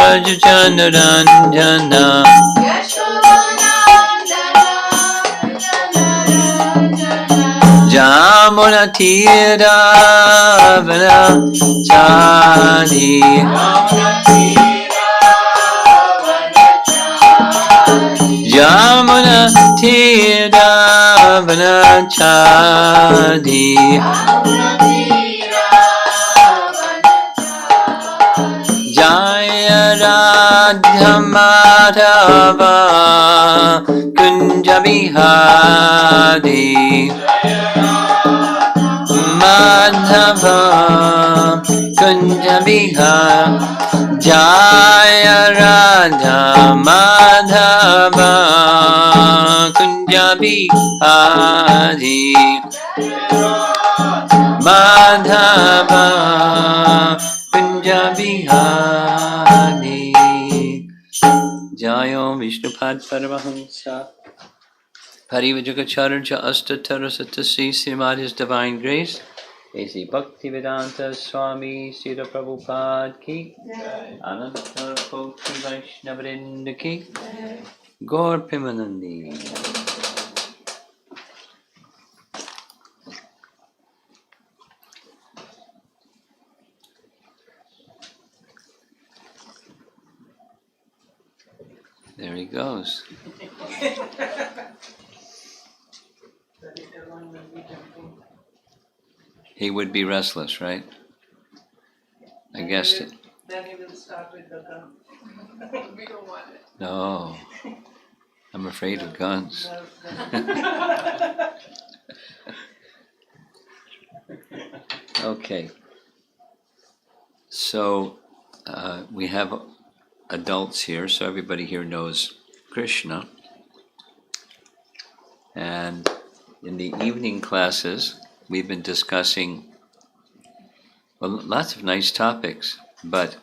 Janarandana Jamuna Tira Vanachari Jamuna Tira Vanachari Jaya Radha Madhava Kunja Bihari Madhava Kunja Bihari Jaya Radha Madhava Kunja Bihari Madhava Kunja Bihari Jayo Vishnupad Paramahamsa Parivajagacharya Astatara Satasi Srimad His Divine Grace A.C. Bhaktivedanta Swami Srila Prabhupada Ki Ananta Koti Vaishnavrinda Ki Gaur Pimanandi. There he goes. He would be restless, right? I guessed it. Then he will start with the gun. We don't want it. No, I'm afraid of guns. Okay. So we have adults here, so everybody here knows Krishna. And in the evening classes, we've been discussing, well, lots of nice topics, but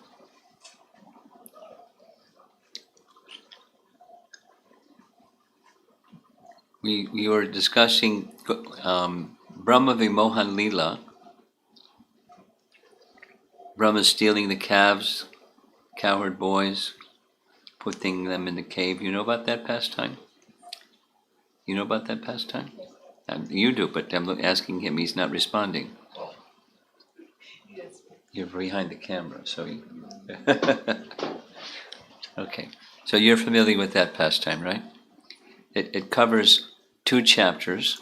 we were discussing Brahma Vimohan Leela, Brahma stealing the calves, cowherd boys, putting them in the cave. You know about that pastime? You know about that pastime? You do, but I'm asking him, he's not responding. Yes. You're behind the camera, so you... Okay, so you're familiar with that pastime, right? It covers 2 chapters,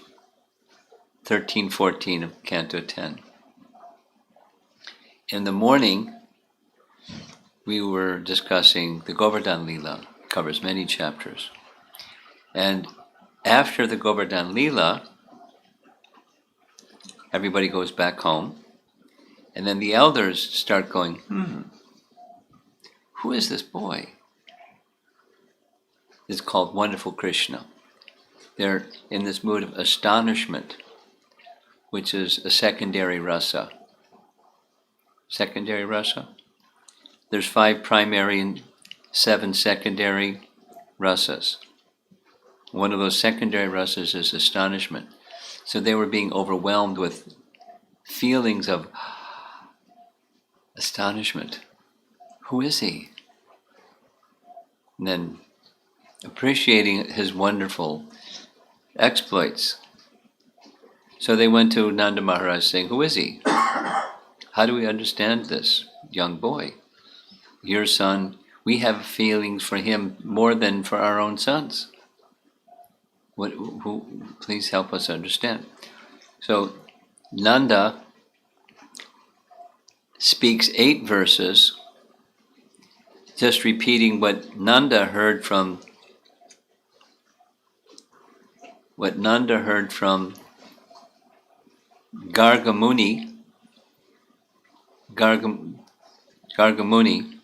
13, 14 of Canto 10. In the morning, we were discussing the Govardhan Leela, covers many chapters. And after the Govardhan Leela, everybody goes back home, and then the elders start going, who is this boy? It's called Wonderful Krishna. They're in this mood of astonishment, which is a secondary rasa. Secondary rasa? There's 5 primary and 7 secondary rasas. One of those secondary rasas is astonishment. So they were being overwhelmed with feelings of astonishment. Who is he? And then appreciating his wonderful exploits. So they went to Nanda Maharaj saying, who is he? How do we understand this young boy? Your son, we have feelings for him more than for our own sons. Please help us understand. So Nanda speaks 8 verses, just repeating what Nanda heard from Gargamuni. Gargamuni,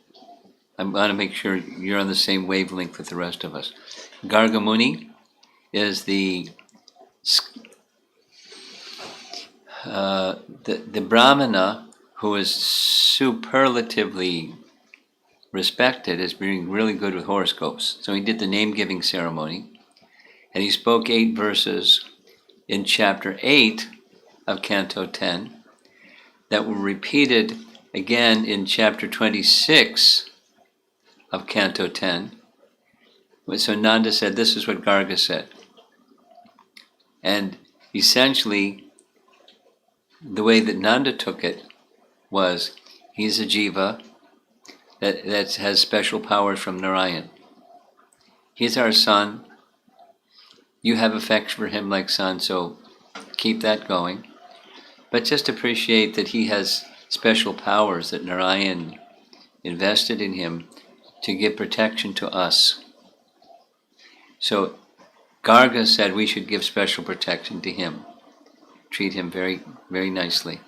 I'm going to make sure you're on the same wavelength with the rest of us. Gargamuni is the Brahmana who is superlatively respected as being really good with horoscopes. So he did the name-giving ceremony, and he spoke 8 verses in chapter 8 of Canto 10 that were repeated again in chapter 26 of Canto 10. So Nanda said, this is what Garga said. And essentially, the way that Nanda took it was, he's a jiva that has special powers from Narayan. He's our son. You have affection for him like son, so keep that going. But just appreciate that he has special powers that Narayan invested in him to give protection to us. So Garga said we should give special protection to him. Treat him very, very nicely.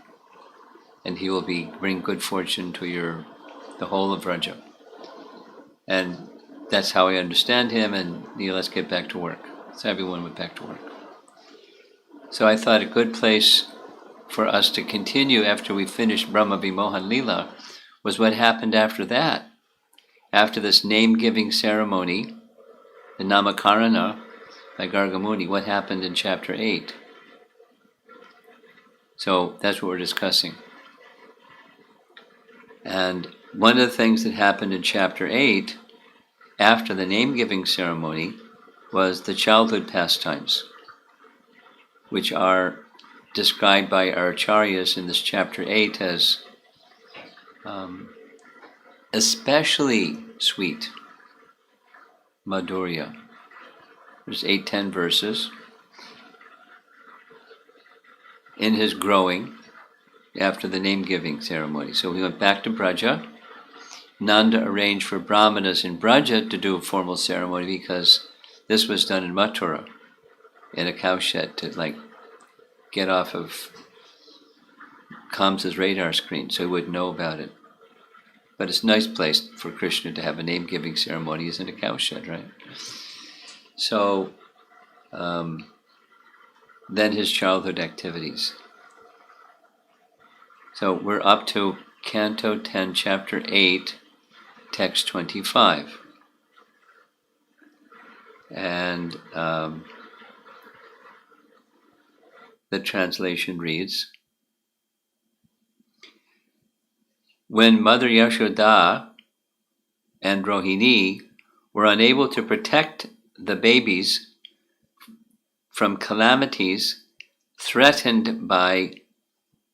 And he will bring good fortune to the whole of Vraja. And that's how I understand him, and let's get back to work. So everyone went back to work. So I thought a good place for us to continue after we finished Brahma Vimohan Leela was what happened after that. After this name-giving ceremony, the Namakarana by Gargamuni, what happened in chapter 8. So that's what we're discussing. And one of the things that happened in chapter 8, after the name-giving ceremony, was the childhood pastimes, which are described by our acharyas in this chapter 8 as especially sweet, madhurya. There's 8-10 verses. In his growing, after the name-giving ceremony. So we went back to Braja. Nanda arranged for brahmanas in Braja to do a formal ceremony because this was done in Mathura, in a cowshed, to get off of Kamsa's radar screen so he wouldn't know about it. But it's a nice place for Krishna to have a name-giving ceremony, is in a cowshed, right? So then his childhood activities. So we're up to Canto 10, Chapter 8, Text 25. And the translation reads, when Mother Yashoda and Rohini were unable to protect the babies from calamities threatened by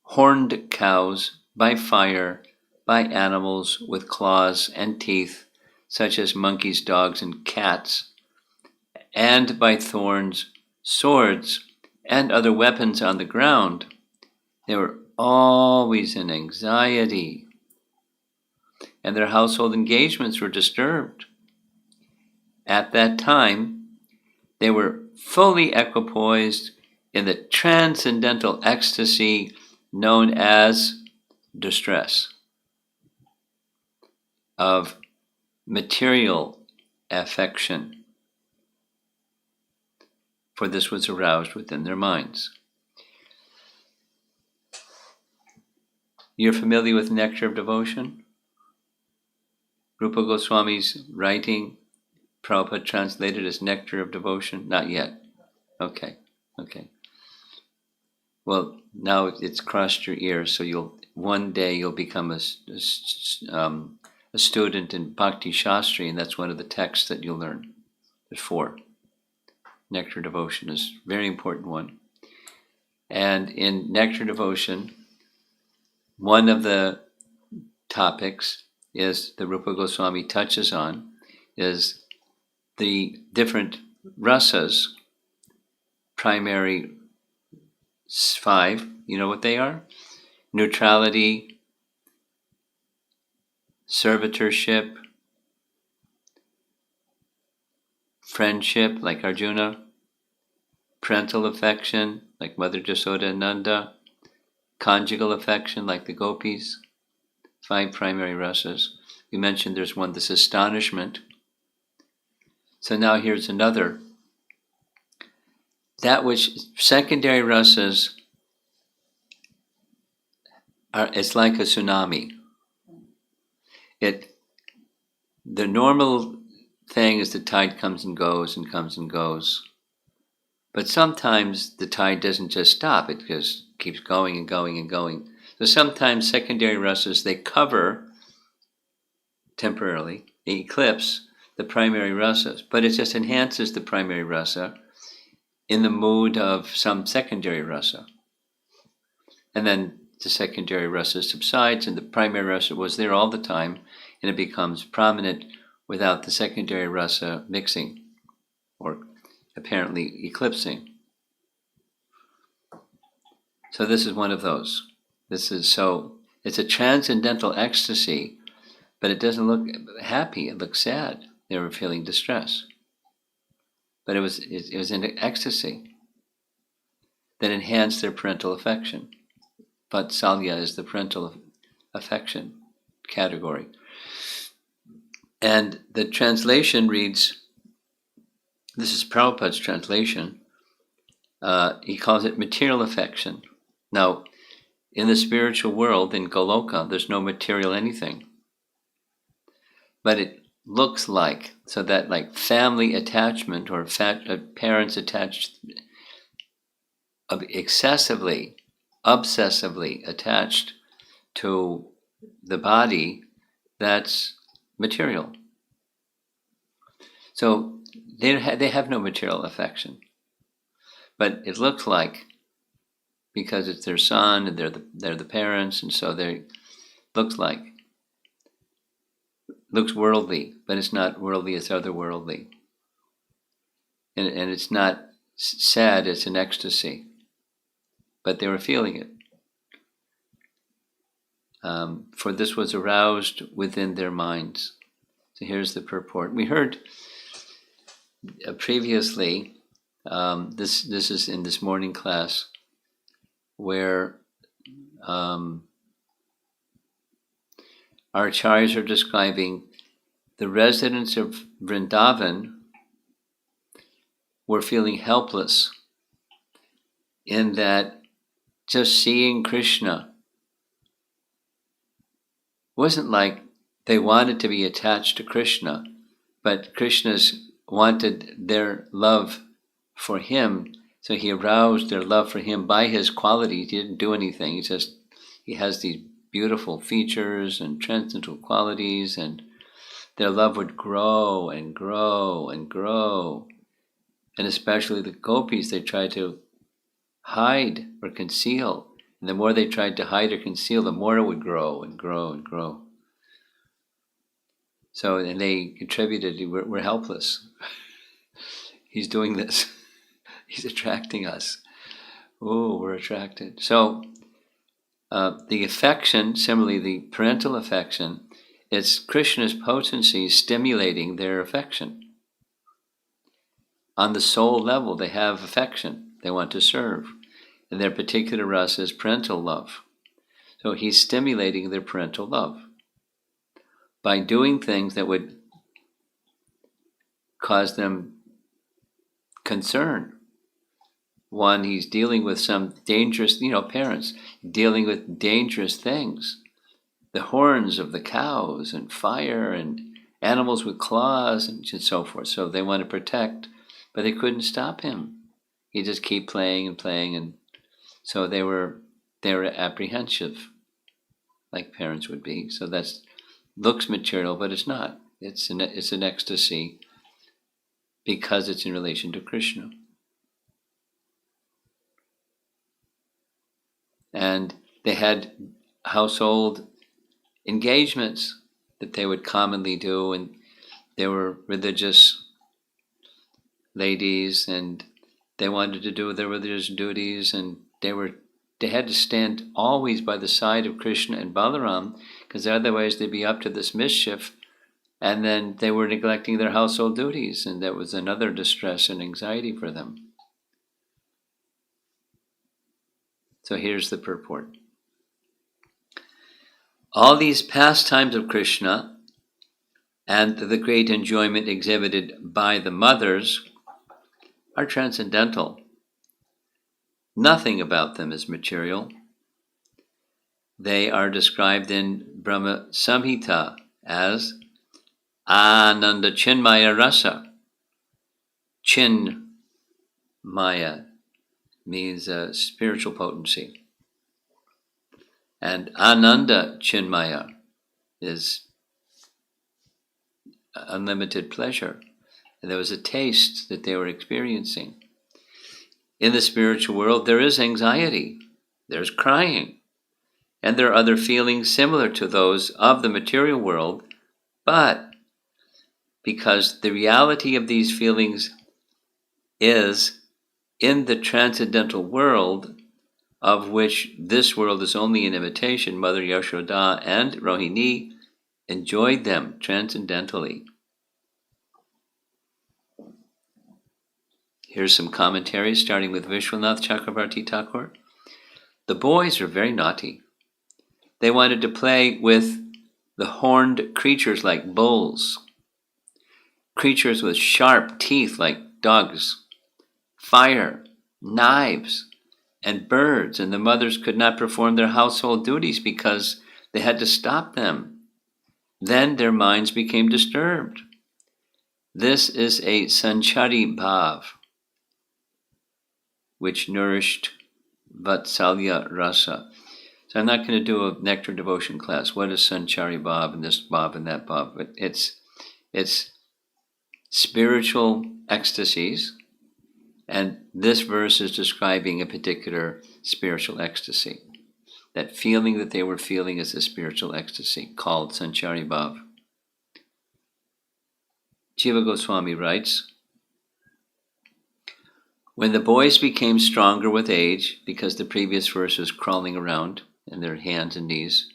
horned cows, by fire, by animals with claws and teeth, such as monkeys, dogs, and cats, and by thorns, swords, and other weapons on the ground, they were always in anxiety, and their household engagements were disturbed. At that time, they were fully equipoised in the transcendental ecstasy known as distress of material affection, for this was aroused within their minds. You're familiar with Nectar of Devotion? Rupa Goswami's writing, Prabhupada translated as Nectar of Devotion? Not yet. Okay. Well, now it's crossed your ears, so one day you'll become a student in Bhakti Shastri, and that's one of the texts that you'll learn. There's 4. Nectar Devotion is a very important one. And in Nectar Devotion, one of the topics is the Rupa Goswami touches on is the different rasas, primary 5, you know what they are? Neutrality, servitorship, friendship, like Arjuna, parental affection, like Mother Jasoda and Nanda, conjugal affection, like the gopis, 5 primary rasas. We mentioned there's one, this astonishment. So now here's another. That which secondary rasas it's like a tsunami. The normal thing is the tide comes and goes and comes and goes. But sometimes the tide doesn't just stop, it just keeps going and going and going. So sometimes secondary rasas, they cover temporarily, eclipse the primary rasas, but it just enhances the primary rasa in the mood of some secondary rasa. And then the secondary rasa subsides, and the primary rasa was there all the time, and it becomes prominent without the secondary rasa mixing or apparently eclipsing. So this is one of those. It's a transcendental ecstasy, but it doesn't look happy, it looks sad. They were feeling distress. But it was an ecstasy that enhanced their parental affection. Vatsalya is the parental affection category. And the translation reads, this is Prabhupada's translation, he calls it material affection. Now, in the spiritual world, in Goloka, there's no material anything. But it looks like, so that like family attachment or parents attached, excessively, obsessively attached to the body, that's material. So they have no material affection. But it looks like, because it's their son and they're the parents, and so they looks worldly, but it's not worldly, it's otherworldly. And it's not sad, it's an ecstasy. But they were feeling it. For this was aroused within their minds. So here's the purport. We heard previously, this is in this morning class, where our acharyas are describing the residents of Vrindavan were feeling helpless in that just seeing Krishna wasn't like they wanted to be attached to Krishna, but Krishna's wanted their love for him, so he aroused their love for him by his qualities. He didn't do anything. He has these beautiful features and transcendental qualities, and their love would grow and grow and grow. And especially the gopis, they tried to hide or conceal. And the more they tried to hide or conceal, the more it would grow and grow and grow. So, and they contributed, we're helpless. He's doing this. He's attracting us. Oh, we're attracted. So, the affection, similarly, the parental affection, it's Krishna's potency stimulating their affection. On the soul level, they have affection. They want to serve. And their particular rasa is parental love. So he's stimulating their parental love by doing things that would cause them concern. One, he's dealing with some dangerous, parents dealing with dangerous things. The horns of the cows and fire and animals with claws and so forth. So they want to protect, but they couldn't stop him. He just keep playing and playing, and so they were apprehensive, like parents would be. So that's looks material, but it's not. It's an ecstasy because it's in relation to Krishna. And they had household engagements that they would commonly do, and they were religious ladies, and they wanted to do their religious duties, and they had to stand always by the side of Krishna and Balaram, because otherwise they'd be up to this mischief, and then they were neglecting their household duties, and that was another distress and anxiety for them. So here's the purport. All these pastimes of Krishna and the great enjoyment exhibited by the mothers are transcendental. Nothing about them is material. They are described in Brahma Samhita as Ananda Chinmaya Rasa. Chinmaya means spiritual potency. And Ananda Chinmaya is unlimited pleasure. And there was a taste that they were experiencing. In the spiritual world, there is anxiety, there's crying, and there are other feelings similar to those of the material world, but because the reality of these feelings is in the transcendental world, of which this world is only an imitation, Mother Yashoda and Rohini enjoyed them transcendentally. Here's some commentaries, starting with Vishwanath Chakravarti Thakur. The boys were very naughty. They wanted to play with the horned creatures like bulls, creatures with sharp teeth like dogs, fire, knives, and birds, and the mothers could not perform their household duties because they had to stop them. Then their minds became disturbed. This is a sanchari bhav, which nourished Vatsalya rasa. So I'm not going to do a nectar devotion class. What is sanchari bhav and this bhav and that bhav? But it's spiritual ecstasies, and this verse is describing a particular spiritual ecstasy. That feeling that they were feeling is a spiritual ecstasy called sanchari bhav. Jiva Goswami writes, when the boys became stronger with age, because the previous verse was crawling around in their hands and knees,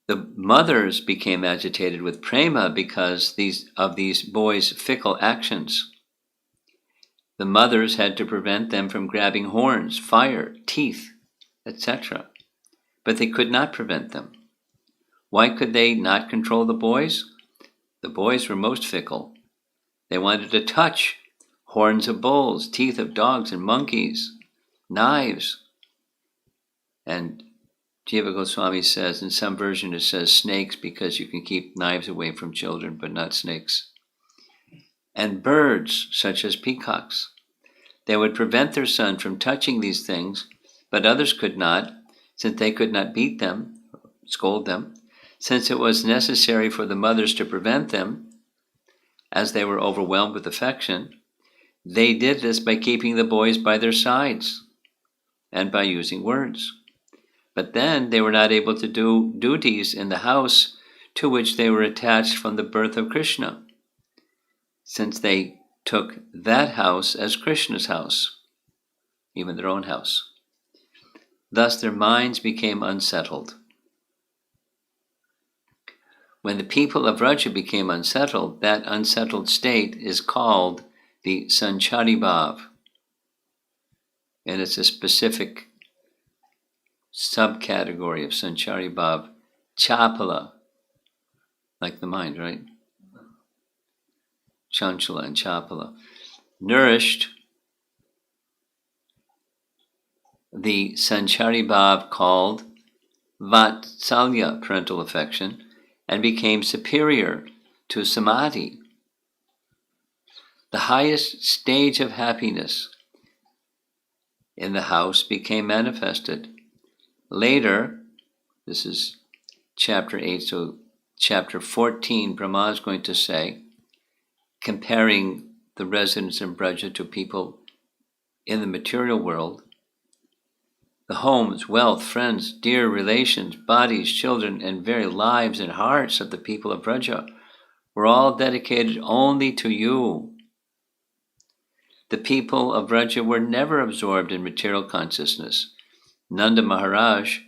the mothers became agitated with prema because of these boys' fickle actions. The mothers had to prevent them from grabbing horns, fire, teeth, etc. But they could not prevent them. Why could they not control the boys? The boys were most fickle. They wanted to touch horns of bulls, teeth of dogs and monkeys, knives. And Jiva Goswami says, in some version it says snakes, because you can keep knives away from children, but not snakes. And birds, such as peacocks. They would prevent their son from touching these things, but others could not, since they could not beat them, scold them, since it was necessary for the mothers to prevent them, as they were overwhelmed with affection. They did this by keeping the boys by their sides and by using words. But then they were not able to do duties in the house to which they were attached from the birth of Krishna, since they took that house as Krishna's house, even their own house. Thus their minds became unsettled. When the people of Vraja became unsettled, that unsettled state is called the sanchari bhav, and it's a specific subcategory of sanchari bhav, chapala, like the mind, right? Chanchala and chapala, nourished the sanchari bhav called vatsalya, parental affection, and became superior to samadhi. The highest stage of happiness in the house became manifested. Later, this is chapter 8, so chapter 14, Brahma is going to say, comparing the residents in Braja to people in the material world, the homes, wealth, friends, dear relations, bodies, children, and very lives and hearts of the people of Braja were all dedicated only to you. The people of Braja were never absorbed in material consciousness. Nanda Maharaj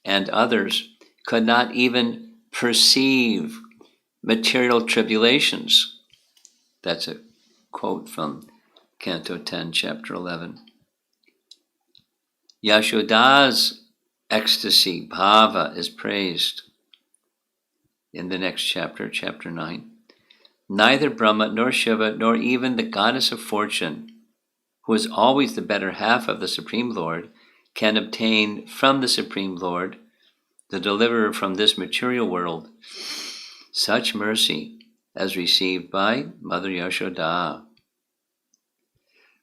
and others could not even perceive material tribulations. That's a quote from Canto 10, Chapter 11. Yashoda's ecstasy, bhava, is praised in the next chapter, Chapter 9. Neither Brahma nor Shiva nor even the goddess of fortune, who is always the better half of the Supreme Lord, can obtain from the Supreme Lord, the deliverer from this material world, such mercy as received by Mother Yashoda.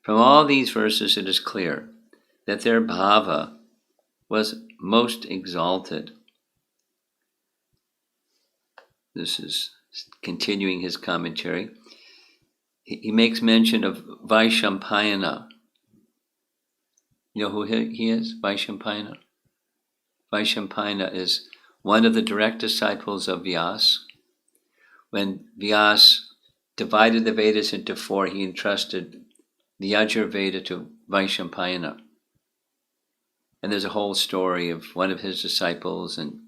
From all these verses it is clear that their bhava was most exalted. this is continuing his commentary. He makes mention of Vaishampayana. You know who he is? Vaishampayana. Vaishampayana is one of the direct disciples of Vyasa. When Vyasa divided the Vedas into 4, he entrusted the Yajurveda to Vaishampayana. And there's a whole story of one of his disciples and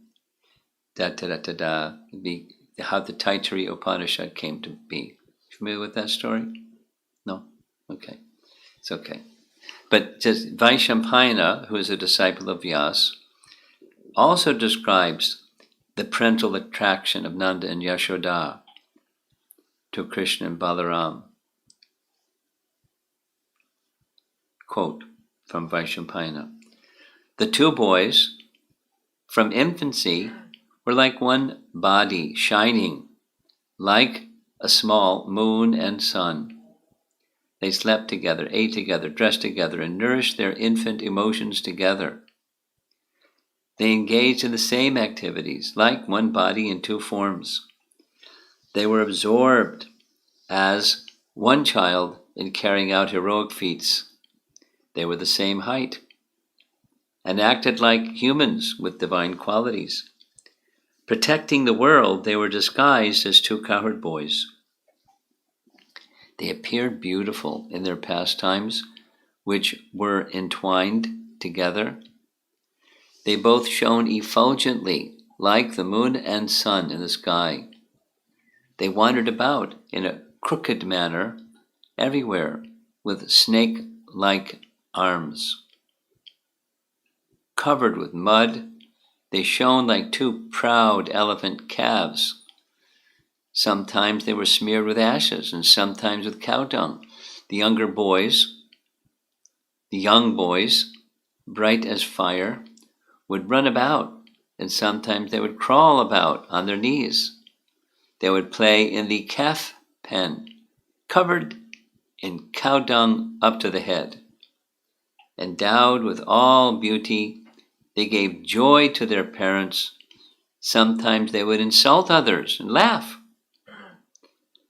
how the Taittiriya Upanishad came to be. Familiar with that story? No? Okay. It's okay. But just Vaishampayana, who is a disciple of Vyasa, also describes the parental attraction of Nanda and Yashoda to Krishna and Balaram. Quote from Vaishampayana. The 2 boys from infancy were like one body, shining like a small moon and sun. They slept together, ate together, dressed together, and nourished their infant emotions together. They engaged in the same activities, like one body in 2 forms. They were absorbed as one child in carrying out heroic feats. They were the same height and acted like humans with divine qualities. Protecting the world, they were disguised as 2 cowherd boys. They appeared beautiful in their pastimes, which were entwined together. They both shone effulgently like the moon and sun in the sky. They wandered about in a crooked manner everywhere with snake-like arms. Covered with mud, they shone like 2 proud elephant calves. Sometimes they were smeared with ashes and sometimes with cow dung. The young boys, bright as fire, would run about, and sometimes they would crawl about on their knees. They would play in the calf pen, covered in cow dung up to the head. Endowed with all beauty, they gave joy to their parents. Sometimes they would insult others and laugh.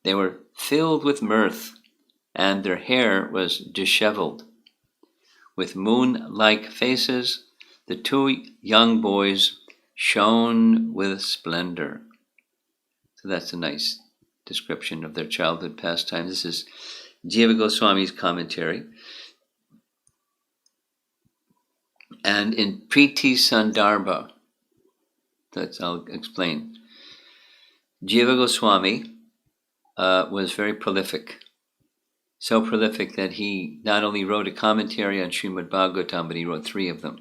They were filled with mirth, and their hair was disheveled. With moon-like faces, the 2 young boys shone with splendor. So that's a nice description of their childhood pastime. This is Jiva Goswami's commentary. And in Priti Sandarbha, I'll explain. Jiva Goswami was very prolific. So prolific that he not only wrote a commentary on Srimad Bhagavatam, but he wrote 3 of them.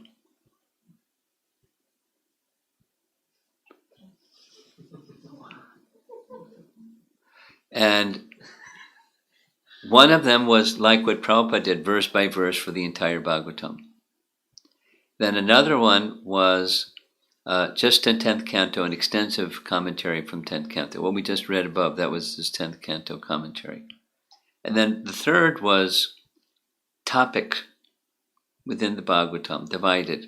And one of them was like what Prabhupada did, verse by verse for the entire Bhagavatam. Then another one was just in 10th canto, an extensive commentary from 10th canto. What we just read above, that was his 10th canto commentary. And then the third was topic within the Bhagavatam, divided.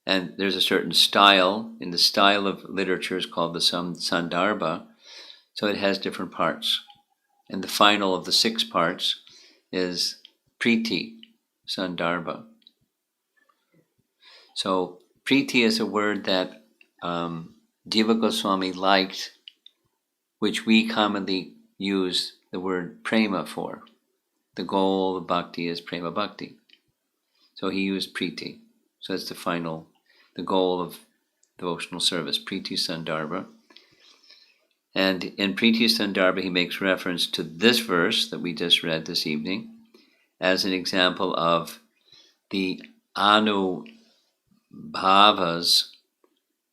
And there's a certain style, in the style of literature is called the Sandarbha, so it has different parts. And the final of the 6 parts is Priti Sandarbha. So Priti is a word that Jiva Goswami liked, which we commonly use the word prema for. The goal of bhakti is prema bhakti. So he used Priti. So that's the goal of devotional service, Priti Sandarbha. And in Priti Sandarbha, he makes reference to this verse that we just read this evening as an example of the anubhavas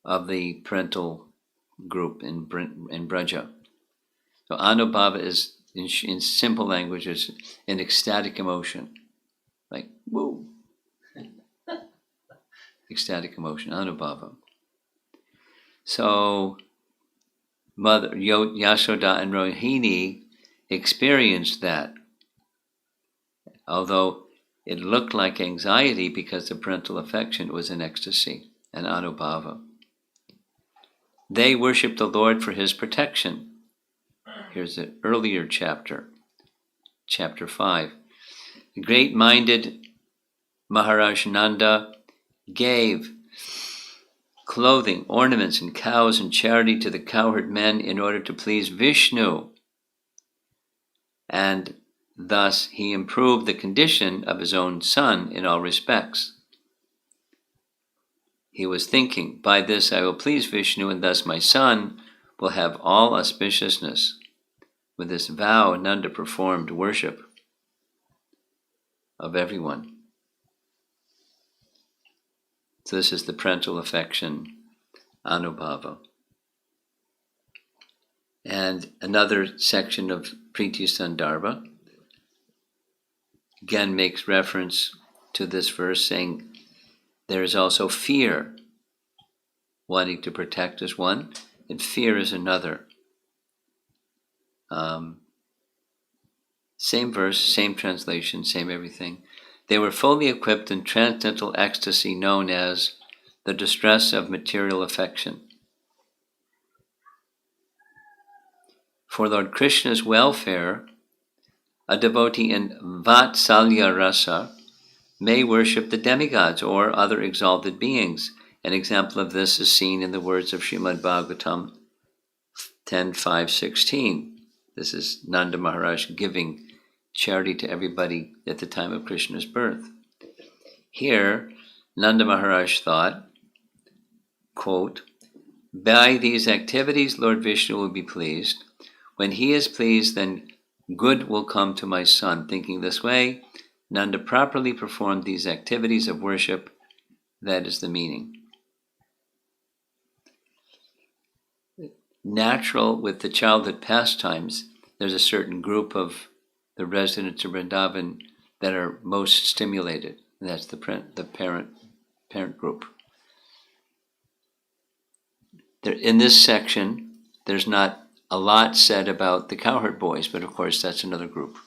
of the parental group in Braja. So anubhava is, in simple language, is an ecstatic emotion. Like, woo! Ecstatic emotion, anubhava. So Mother Yashoda and Rohini experienced that, although it looked like anxiety because the parental affection was in ecstasy and anubhava. They worship the Lord for his protection. Here's an earlier chapter, chapter 5. The great-minded Maharaj Nanda gave clothing, ornaments, and cows in charity to the cowherd men in order to please Vishnu. And thus he improved the condition of his own son in all respects. He was thinking, by this I will please Vishnu, and thus my son will have all auspiciousness. With this vow, Nanda performed worship of everyone. So this is the parental affection, Anubhava. And another section of Priti Sandarbha again makes reference to this verse, saying there is also fear. Wanting to protect is one, and fear is another. Same verse, same translation, same everything. They were fully equipped in transcendental ecstasy known as the distress of material affection. For Lord Krishna's welfare, a devotee in Vatsalya Rasa may worship the demigods or other exalted beings. An example of this is seen in the words of Srimad Bhagavatam 10.5.16. This is Nanda Maharaj giving charity to everybody at the time of Krishna's birth. Here, Nanda Maharaj thought, quote, by these activities Lord Vishnu will be pleased. When he is pleased, then good will come to my son. Thinking this way, Nanda properly performed these activities of worship. That is the meaning. Natural with the childhood pastimes, there's a certain group of the residents of Vrindavan that are most stimulated, and that's the parent group. In this section, there's not a lot said about the cowherd boys, but of course that's another group,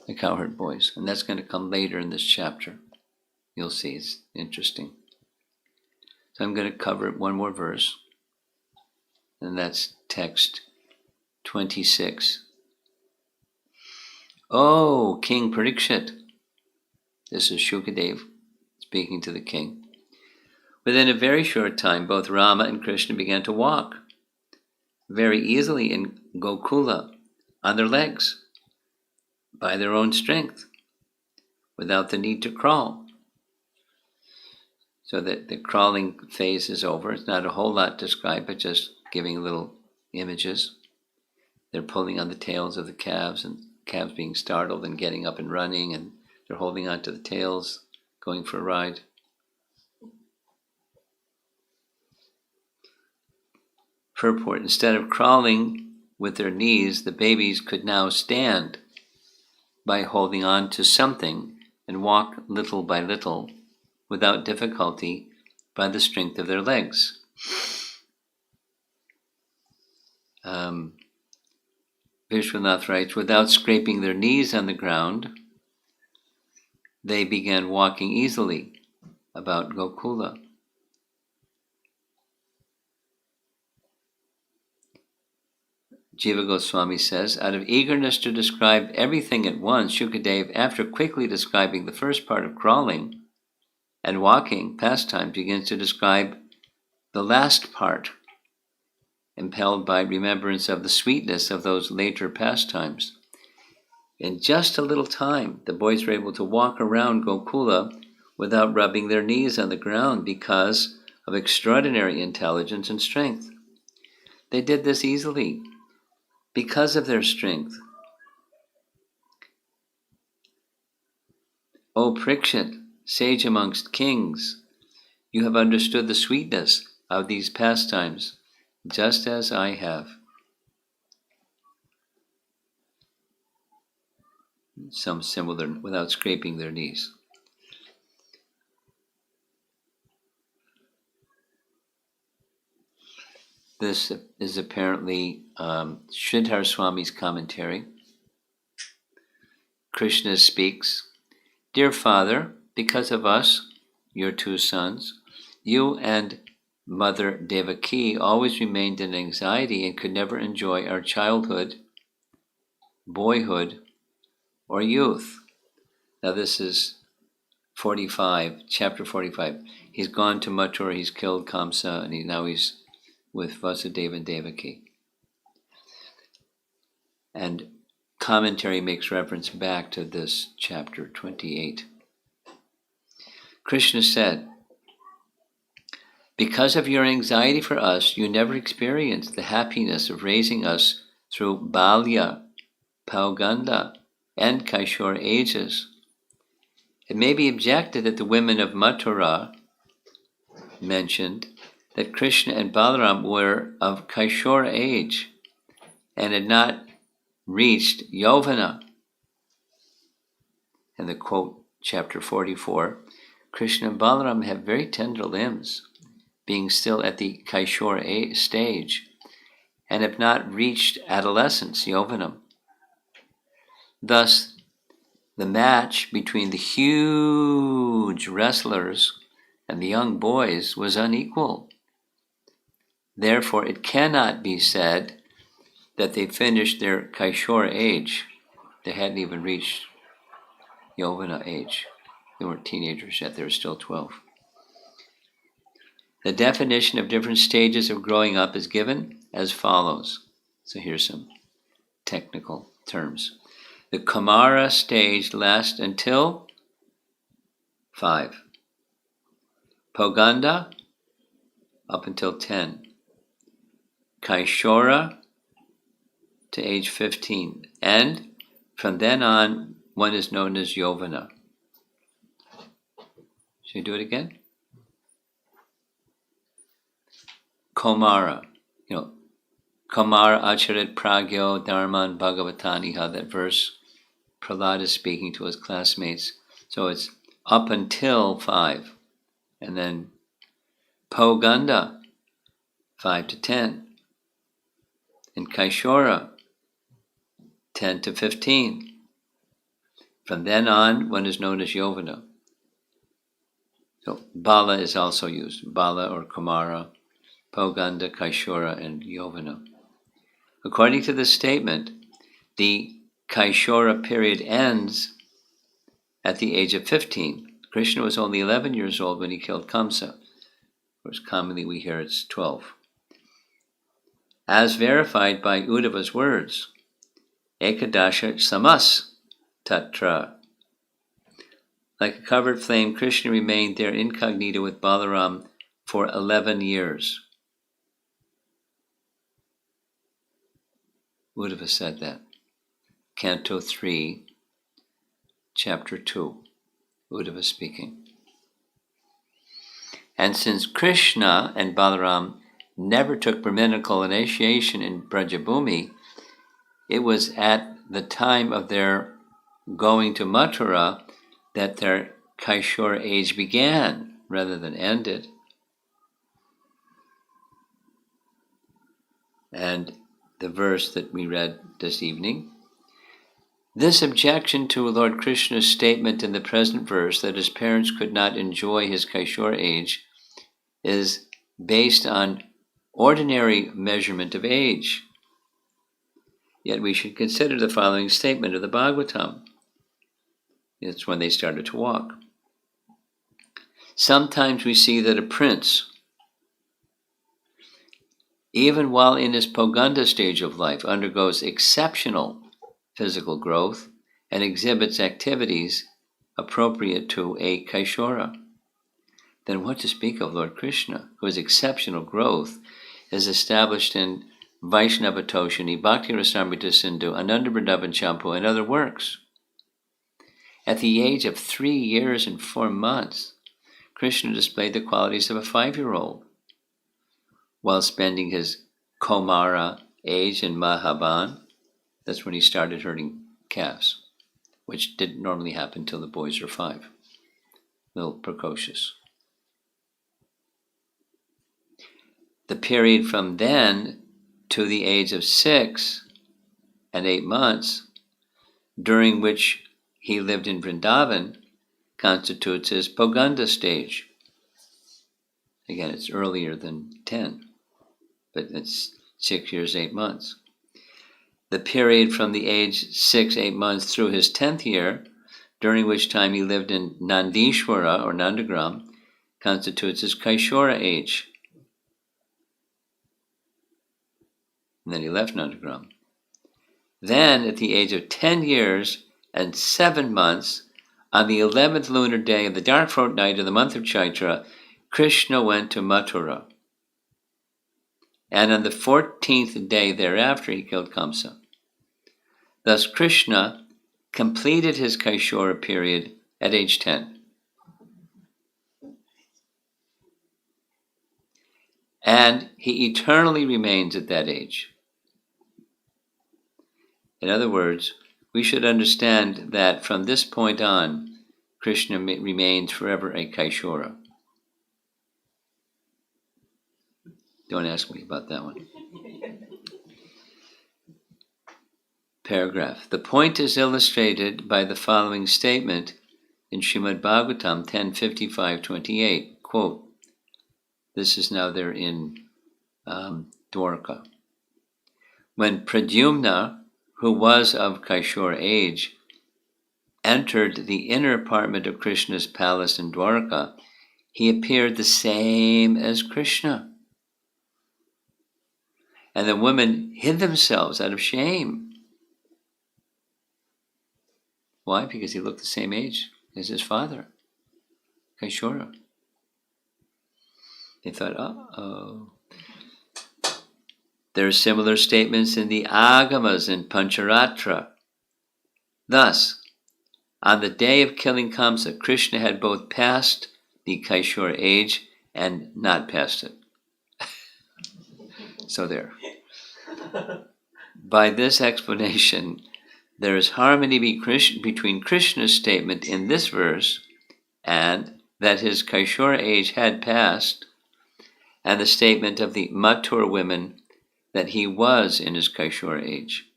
the cowherd boys, and that's going to come later in this chapter. You'll see, it's interesting. So I'm going to cover one more verse, and that's text 26. Oh, King Parikshit. This is Shukadev speaking to the king. Within a very short time, both Rama and Krishna began to walk very easily in Gokula on their legs by their own strength without the need to crawl. So that the crawling phase is over. It's not a whole lot described, but just giving little images. They're pulling on the tails of the calves, and calves being startled and getting up and running, and they're holding on to the tails, going for a ride. Purport: instead of crawling with their knees, the babies could now stand by holding on to something and walk little by little without difficulty by the strength of their legs. Vishwanath writes, without scraping their knees on the ground, they began walking easily about Gokula. Jiva Goswami says, out of eagerness to describe everything at once, Shukadev, after quickly describing the first part of crawling and walking pastime, begins to describe the last part, impelled by remembrance of the sweetness of those later pastimes. In just a little time, the boys were able to walk around Gokula without rubbing their knees on the ground because of extraordinary intelligence and strength. They did this easily because of their strength. O Parikshit, sage amongst kings, you have understood the sweetness of these pastimes, just as I have. Some similar, without scraping their knees. This is apparently Sridhar Swami's commentary. Krishna speaks, dear Father, because of us, your two sons, you and Mother Devaki always remained in anxiety and could never enjoy our childhood, boyhood, or youth. Now this is 45, chapter 45. He's gone to Mathura, he's killed Kamsa, and now he's with Vasudeva and Devaki. And commentary makes reference back to this chapter 28. Krishna said, "Because of your anxiety for us, you never experienced the happiness of raising us through Balya, Pauganda, and Kaishor ages. It may be objected that the women of Mathura mentioned that Krishna and Balaram were of Kaishor age and had not reached Yovana." And the quote, chapter 44, Krishna and Balaram have very tender limbs, being still at the Kaishor stage, and have not reached adolescence, Yovanam. Thus, the match between the huge wrestlers and the young boys was unequal. Therefore, it cannot be said that they finished their Kaishor age. They hadn't even reached Yovana age. They weren't teenagers yet, they were still 12. The definition of different stages of growing up is given as follows. So here's some technical terms. The Kamara stage lasts until 5. Poganda, up until 10. Kaishora, to age 15. And from then on, one is known as Yovana. Should we do it again? Komara, Kamara acharit pragyo dharman bhagavatani, how that verse, Prahlad is speaking to his classmates. So it's up until 5. And then Poganda, 5 to 10. And Kaishora, 10 to 15. From then on, one is known as Yovana. So Bala is also used, Bala or Kumara, Poganda, Kaishora, and Yovana. According to this statement, the Kaishora period ends at the age of 15. Krishna was only 11 years old when he killed Kamsa. Of course, commonly we hear it's 12. As verified by Uddhava's words, Ekadasha Samas Tatra. Like a covered flame, Krishna remained there incognito with Balaram for 11 years. Uddhava said that. Canto 3, Chapter 2, Uddhava speaking. And since Krishna and Balaram never took brahminical initiation in Brajabhumi, it was at the time of their going to Mathura that their Kaishor age began rather than ended. And the verse that we read this evening, this objection to Lord Krishna's statement in the present verse that his parents could not enjoy his Kaishor age is based on ordinary measurement of age. Yet we should consider the following statement of the Bhagavatam. It's when they started to walk. Sometimes we see that a prince, even while in his Poganda stage of life, undergoes exceptional physical growth and exhibits activities appropriate to a Kaishora. Then what to speak of Lord Krishna, whose exceptional growth is established in Vaishnava Toshini, Bhakti Rasamrita Sindhu, Ananda Vrindavan Champu, and other works. At the age of 3 years and 4 months, Krishna displayed the qualities of a 5-year-old, while spending his Komara age in Mahaban. That's when he started herding calves, which didn't normally happen until the boys were 5. A little precocious. The period from then to the age of 6 and 8 months, during which he lived in Vrindavan, constitutes his Poganda stage. Again, it's earlier than 10, but it's 6 years, 8 months. The period from the age 6, 8 months through his 10th year, during which time he lived in Nandishwara or Nandagram, constitutes his Kaishora age. And then he left Nandagram. Then, at the age of 10 years and 7 months, on the 11th lunar day of the dark fortnight of the month of Chaitra, Krishna went to Mathura. And on the 14th day thereafter, he killed Kamsa. Thus, Krishna completed his Kaishora period at age 10. And he eternally remains at that age. In other words, we should understand that from this point on, Krishna remains forever a Kaishora. Don't ask me about that one. Paragraph. The point is illustrated by the following statement in Srimad Bhagavatam 10:55-28. Quote, this is now there in Dwarka. When Pradyumna, who was of Kaishora age, entered the inner apartment of Krishna's palace in Dwarka, he appeared the same as Krishna. And the women hid themselves out of shame. Why? Because he looked the same age as his father, Kaishora. They thought, uh-oh. There are similar statements in the Agamas and Pancharatra. Thus, on the day of killing Kamsa, Krishna had both passed the Kaishora age and not passed it. So there. By this explanation, there is harmony between Krishna's statement in this verse and that his Kaishora age had passed, and the statement of the Mathura women that he was in his Kaishora age.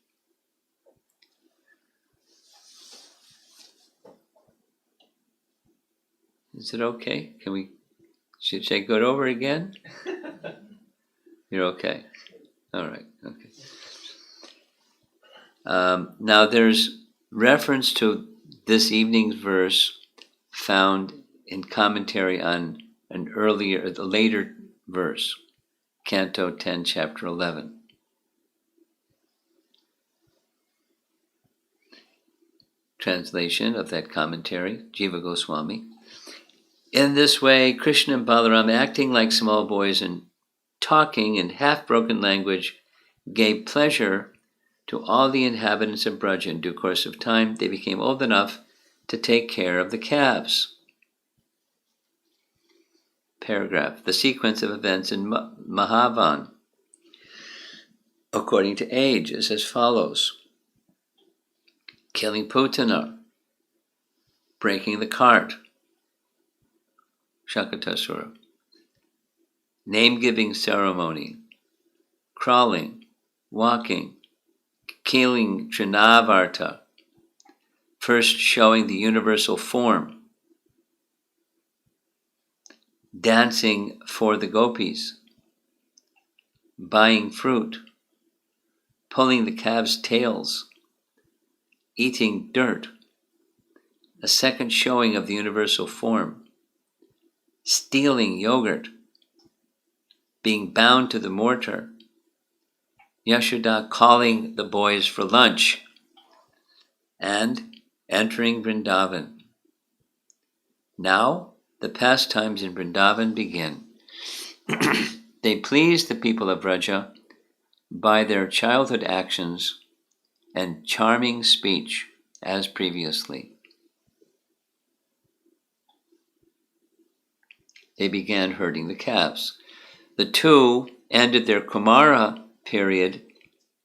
Is it okay? Should I go over again? You're okay. All right, okay. Now there's reference to this evening's verse found in commentary on a later verse, Canto 10, Chapter 11. Translation of that commentary, Jiva Goswami. In this way, Krishna and Balaram, acting like small boys and talking in half-broken language, gave pleasure to all the inhabitants of Braja. In due course of time, they became old enough to take care of the calves. Paragraph. The sequence of events in Mahavan, according to age, is as follows. Killing Putana, breaking the cart, Shakatasura, name-giving ceremony, crawling, walking, killing Trinavarta, first showing the universal form, dancing for the gopis, buying fruit, pulling the calves' tails, eating dirt, a second showing of the universal form, stealing yogurt, being bound to the mortar, Yashoda calling the boys for lunch, and entering Vrindavan. Now, the pastimes in Vrindavan begin. They please the people of Vraja by their childhood actions and charming speech, as previously. They began herding the calves. The two ended their Kumara period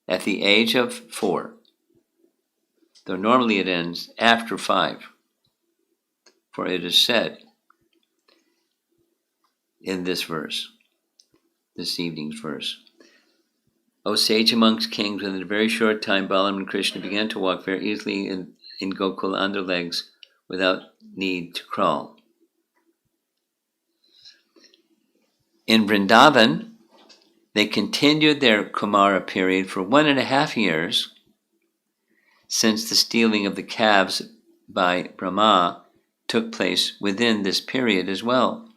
at the age of 4, though normally it ends after 5. For it is said in this verse, this evening's verse, O sage amongst kings, within a very short time Balaram and Krishna began to walk very easily in Gokula on their legs without need to crawl. In Vrindavan, they continued their Kumara period for 1.5 years, since the stealing of the calves by Brahma took place within this period as well.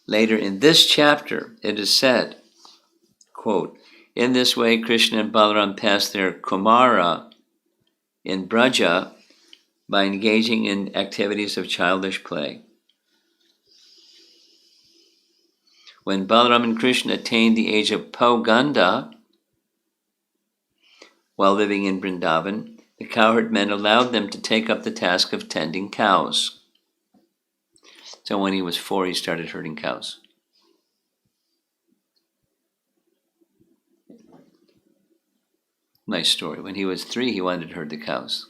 Later in this chapter, it is said, quote, in this way, Krishna and Balaram passed their Kumara in Braja by engaging in activities of childish play. When Balaram and Krishna attained the age of Pauganda, while living in Vrindavan, the cowherd men allowed them to take up the task of tending cows. So when he was 4, he started herding cows. Nice story. When he was 3, he wanted to herd the cows.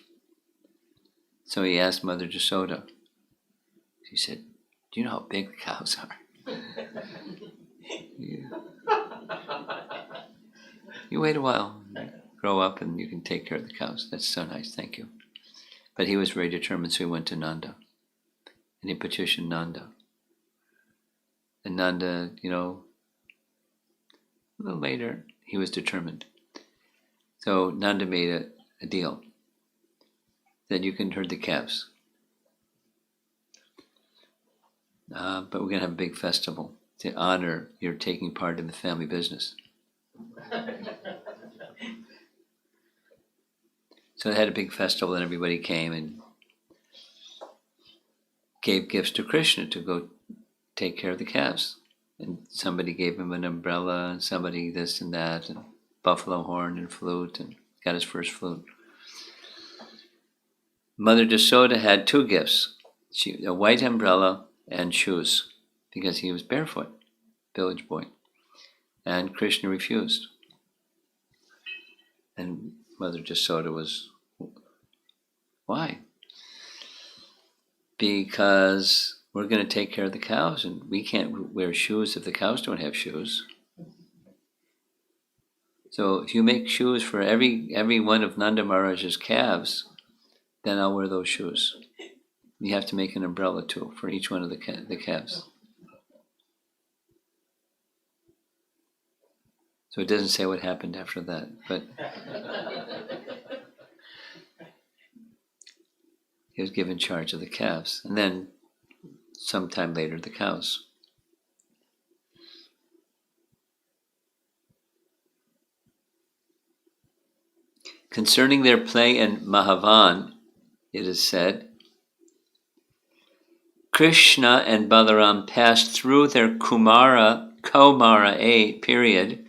So he asked Mother Jasoda. She said, do you know how big the cows are? You wait a while, grow up, and you can take care of the cows. That's so nice, thank you. But he was very determined, so he went to Nanda. And he petitioned Nanda. And Nanda, a little later, he was determined. So Nanda made a deal that you can herd the calves. But we're going to have a big festival to honor your taking part in the family business. So they had a big festival, and everybody came and gave gifts to Krishna to go take care of the calves. And somebody gave him an umbrella, and somebody this and that, and buffalo horn and flute, and got his first flute. Mother Jasoda had 2 gifts, a white umbrella and shoes, because he was barefoot, village boy. And Krishna refused. And Mother Jasoda was, why? Because we're going to take care of the cows, and we can't wear shoes if the cows don't have shoes. So if you make shoes for every one of Nanda Maharaj's calves, then I'll wear those shoes. You have to make an umbrella too for each one of the calves. So it doesn't say what happened after that, but he was given charge of the calves, and then sometime later the cows. Concerning their play in Mahavan, it is said, Krishna and Balaram passed through their Kaumara period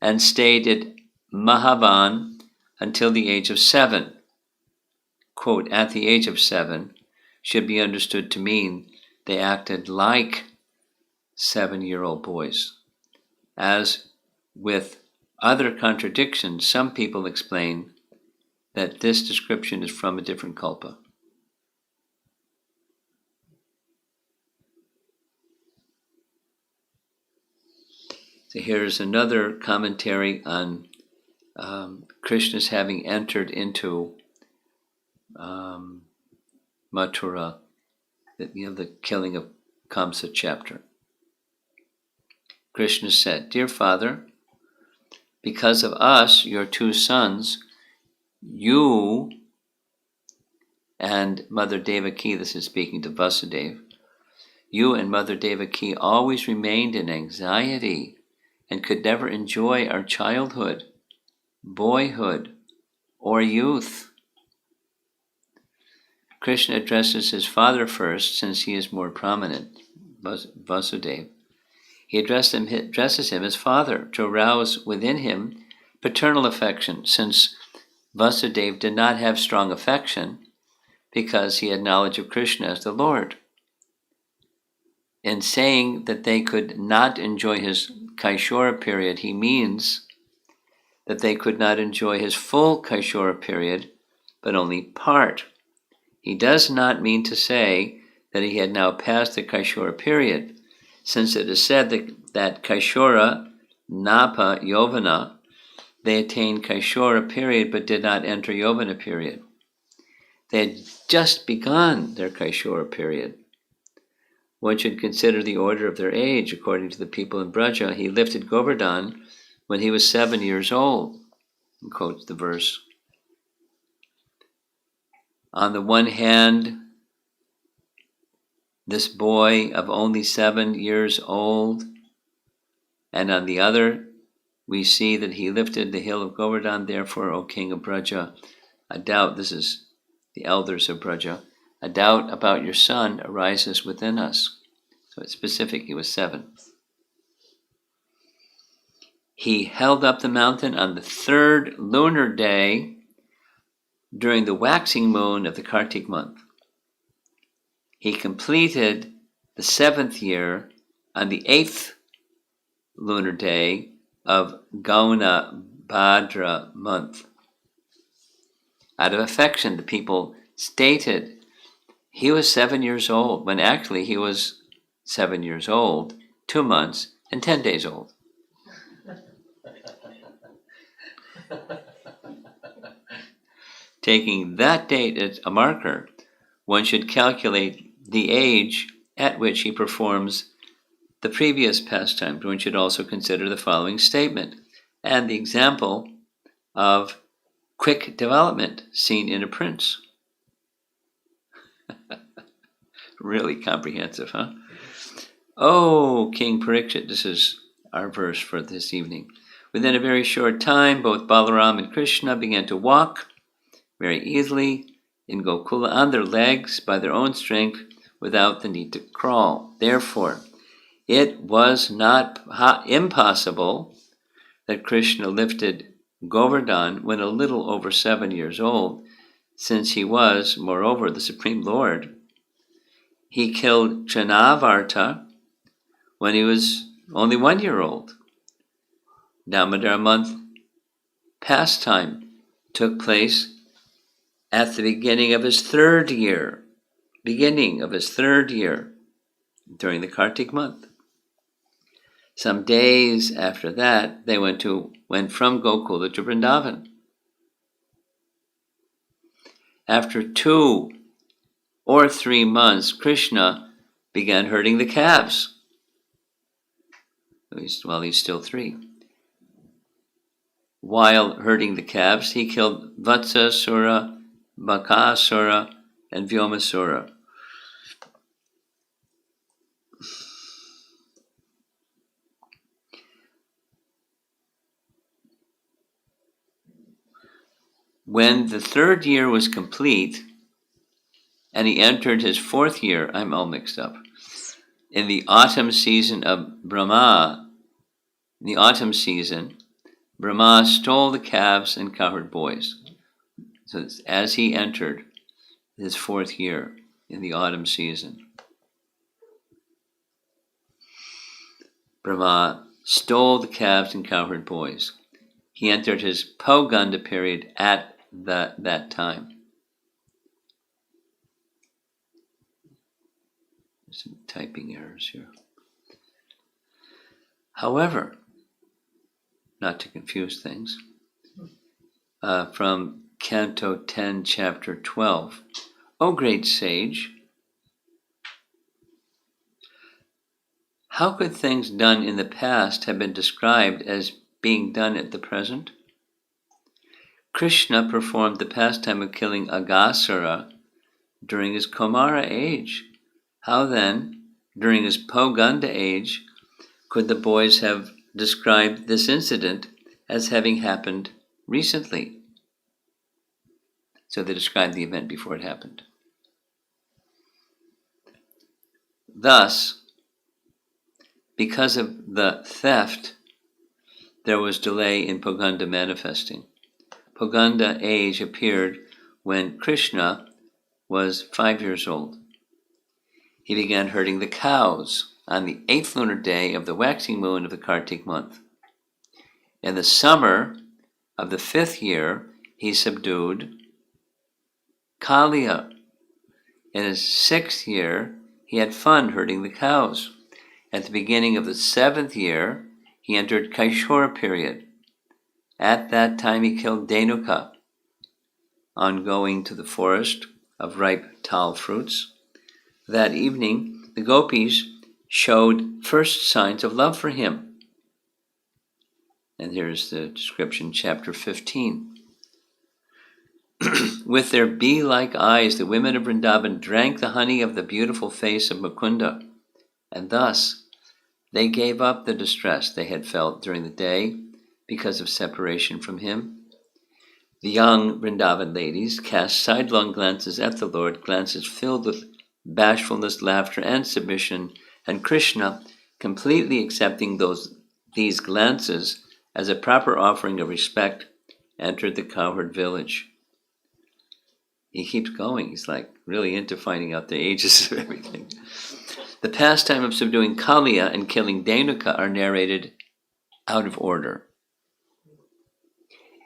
and stayed at Mahavan until the age of 7. Quote, at the age of 7 should be understood to mean they acted like 7-year-old boys. As with other contradictions, some people explain that this description is from a different kalpa. So here's another commentary on Krishna's having entered into Mathura, the killing of Kamsa chapter. Krishna said, dear Father, because of us, your 2 sons, you and Mother Devaki, this is speaking to Vasudeva, you and Mother Devaki always remained in anxiety and could never enjoy our childhood, boyhood, or youth. Krishna addresses his father first, since he is more prominent, Vasudeva. He addresses him as father to arouse within him paternal affection, since Vasudeva did not have strong affection because he had knowledge of Krishna as the Lord. In saying that they could not enjoy his Kaishora period, he means that they could not enjoy his full Kaishora period, but only part. He does not mean to say that he had now passed the Kaishora period, since it is said that Kaishora, Napa, Yovana, they attained Kaishora period but did not enter Yovana period. They had just begun their Kaishora period. one should consider the order of their age according to the people in Braja. He lifted Govardhan when he was 7 years old, and quotes the verse. On the one hand, this boy of only 7 years old, and on the other, we see that he lifted the hill of Govardhan. Therefore, O king of Braja, a doubt, this is the elders of Braja, a doubt about your son arises within us. So it's specific, he was 7. He held up the mountain on the 3rd lunar day during the waxing moon of the Kartik month. He completed the 7th year on the 8th lunar day of Gauna Bhadra month. Out of affection, the people stated he was 7 years old, when actually he was 7 years old, 2 months, and 10 days old. Taking that date as a marker, one should calculate the age at which he performs the previous pastimes. One should also consider the following statement and the example of quick development seen in a prince. Really comprehensive, huh? Oh, King Parikshit, this is our verse for this evening. Within a very short time, both Balaram and Krsna began to walk very easily in Gokula on their legs by their own strength without the need to crawl. Therefore, it was not impossible that Krishna lifted Govardhan when a little over 7 years old, since he was, moreover, the Supreme Lord. He killed Trinavarta when he was only 1 year old. Damodar month pastime took place at the beginning of his 3rd year, during the Kartik month. Some days after that, they went from Gokula to Vrindavan. After 2 or 3 months, Krishna began herding the calves. While he's still 3. While herding the calves, he killed Vatsasura, Bakasura, and Vyomasura. When the 3rd year was complete, and he entered his 4th year, I'm all mixed up, in the autumn season of Brahma, Brahma stole the calves and cowherd boys. So as he entered his 4th year in the autumn season, Brahma stole the calves and cowherd boys. He entered his Poganda period at that time. There's some typing errors here. However, not to confuse things, from Canto 10, Chapter 12, O great sage, how could things done in the past have been described as being done at the present? Krishna performed the pastime of killing Aghasura during his Kumara age. How then, during his Poganda age, could the boys have described this incident as having happened recently? So they described the event before it happened. Thus, because of the theft, there was delay in Poganda manifesting. Poganda age appeared when Krishna was 5 years old. He began herding the cows on the 8th lunar day of the waxing moon of the Kartik month. In the summer of the 5th year, he subdued Kalia. In his 6th year, he had fun herding the cows. At the beginning of the 7th year, he entered Kaishora period. At that time, he killed Denuka on going to the forest of ripe tal fruits. That evening, the gopis showed first signs of love for him. And here's the description, chapter 15. With their bee-like eyes, the women of Vrindavan drank the honey of the beautiful face of Mukunda, and thus they gave up the distress they had felt during the day because of separation from him. The young Vrindavan ladies cast sidelong glances at the Lord, glances filled with bashfulness, laughter, and submission, and Krishna, completely accepting these glances as a proper offering of respect, entered the cowherd village. He keeps going. He's like really into finding out the ages of everything. The pastime of subduing Kaliya and killing Denuka are narrated out of order.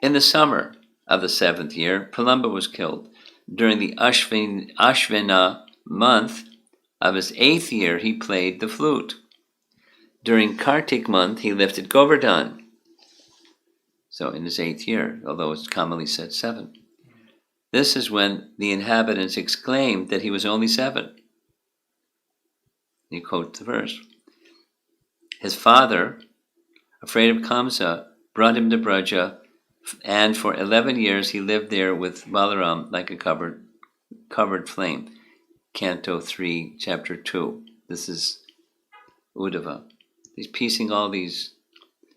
In the summer of the 7th year, Pralamba was killed. During the Ashvina month of his 8th year, he played the flute. During Kartik month, he lifted Govardhan. So in his 8th year, although it's commonly said 7. This is when the inhabitants exclaimed that he was only 7. He quotes the verse. His father, afraid of Kamsa, brought him to Braja, and for 11 years he lived there with Balaram like a covered flame. Canto 3, Chapter 2. This is Uddhava. He's piecing all these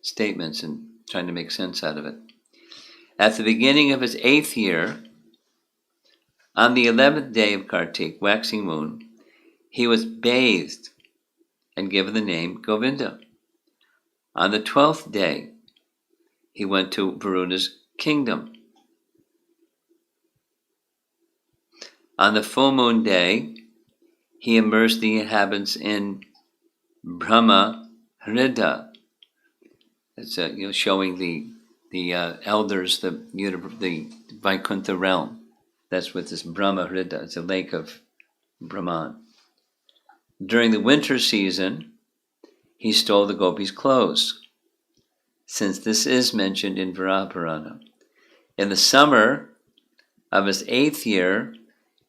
statements and trying to make sense out of it. At the beginning of his 8th year, on the 11th day of Kartik, waxing moon, he was bathed and given the name Govinda. On the 12th day, he went to Varuna's kingdom. On the full moon day, he immersed the inhabitants in Brahma Hrida. It's showing the elders the Vaikuntha realm. That's what this Brahma Hrida. It's a lake of Brahman. During the winter season, he stole the gopis' clothes, since this is mentioned in Varaha Purana. In the summer of his 8th year,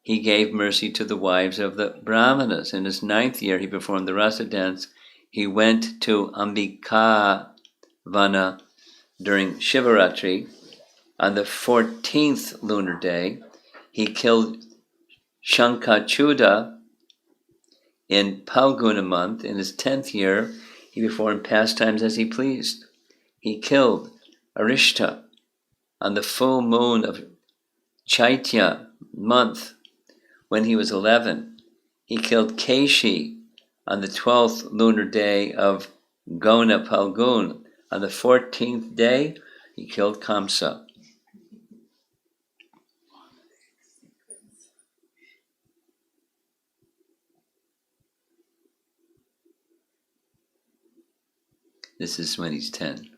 he gave mercy to the wives of the Brahmanas. In his 9th year, he performed the rasa dance. He went to Ambika Vana during Shivaratri. On the 14th lunar day, he killed Shankachuda. In Palguna month, in his 10th year, he performed pastimes as he pleased. He killed Arishta on the full moon of Chaitya month when he was 11. He killed Keshi on the 12th lunar day of Gona Palgun. On the 14th day, he killed Kamsa. This is when he's 10.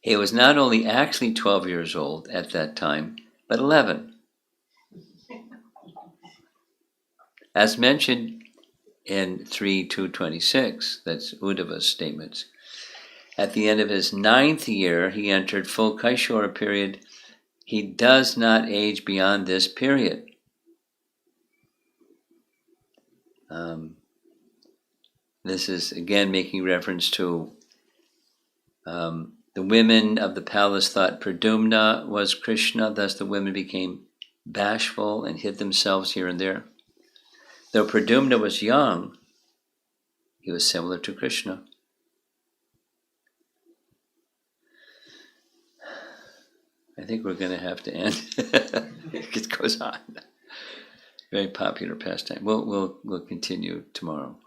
He was not only actually 12 years old at that time, but 11. As mentioned in 3.226, that's Uddhava's statements. At the end of his 9th year, he entered full Kaishora period. He does not age beyond this period. This is again making reference to the women of the palace thought Pradumna was Krishna, thus the women became bashful and hid themselves here and there. Though Pradumna was young, he was similar to Krishna. I think we're going to have to end. It goes on. Very popular pastime. We'll continue tomorrow,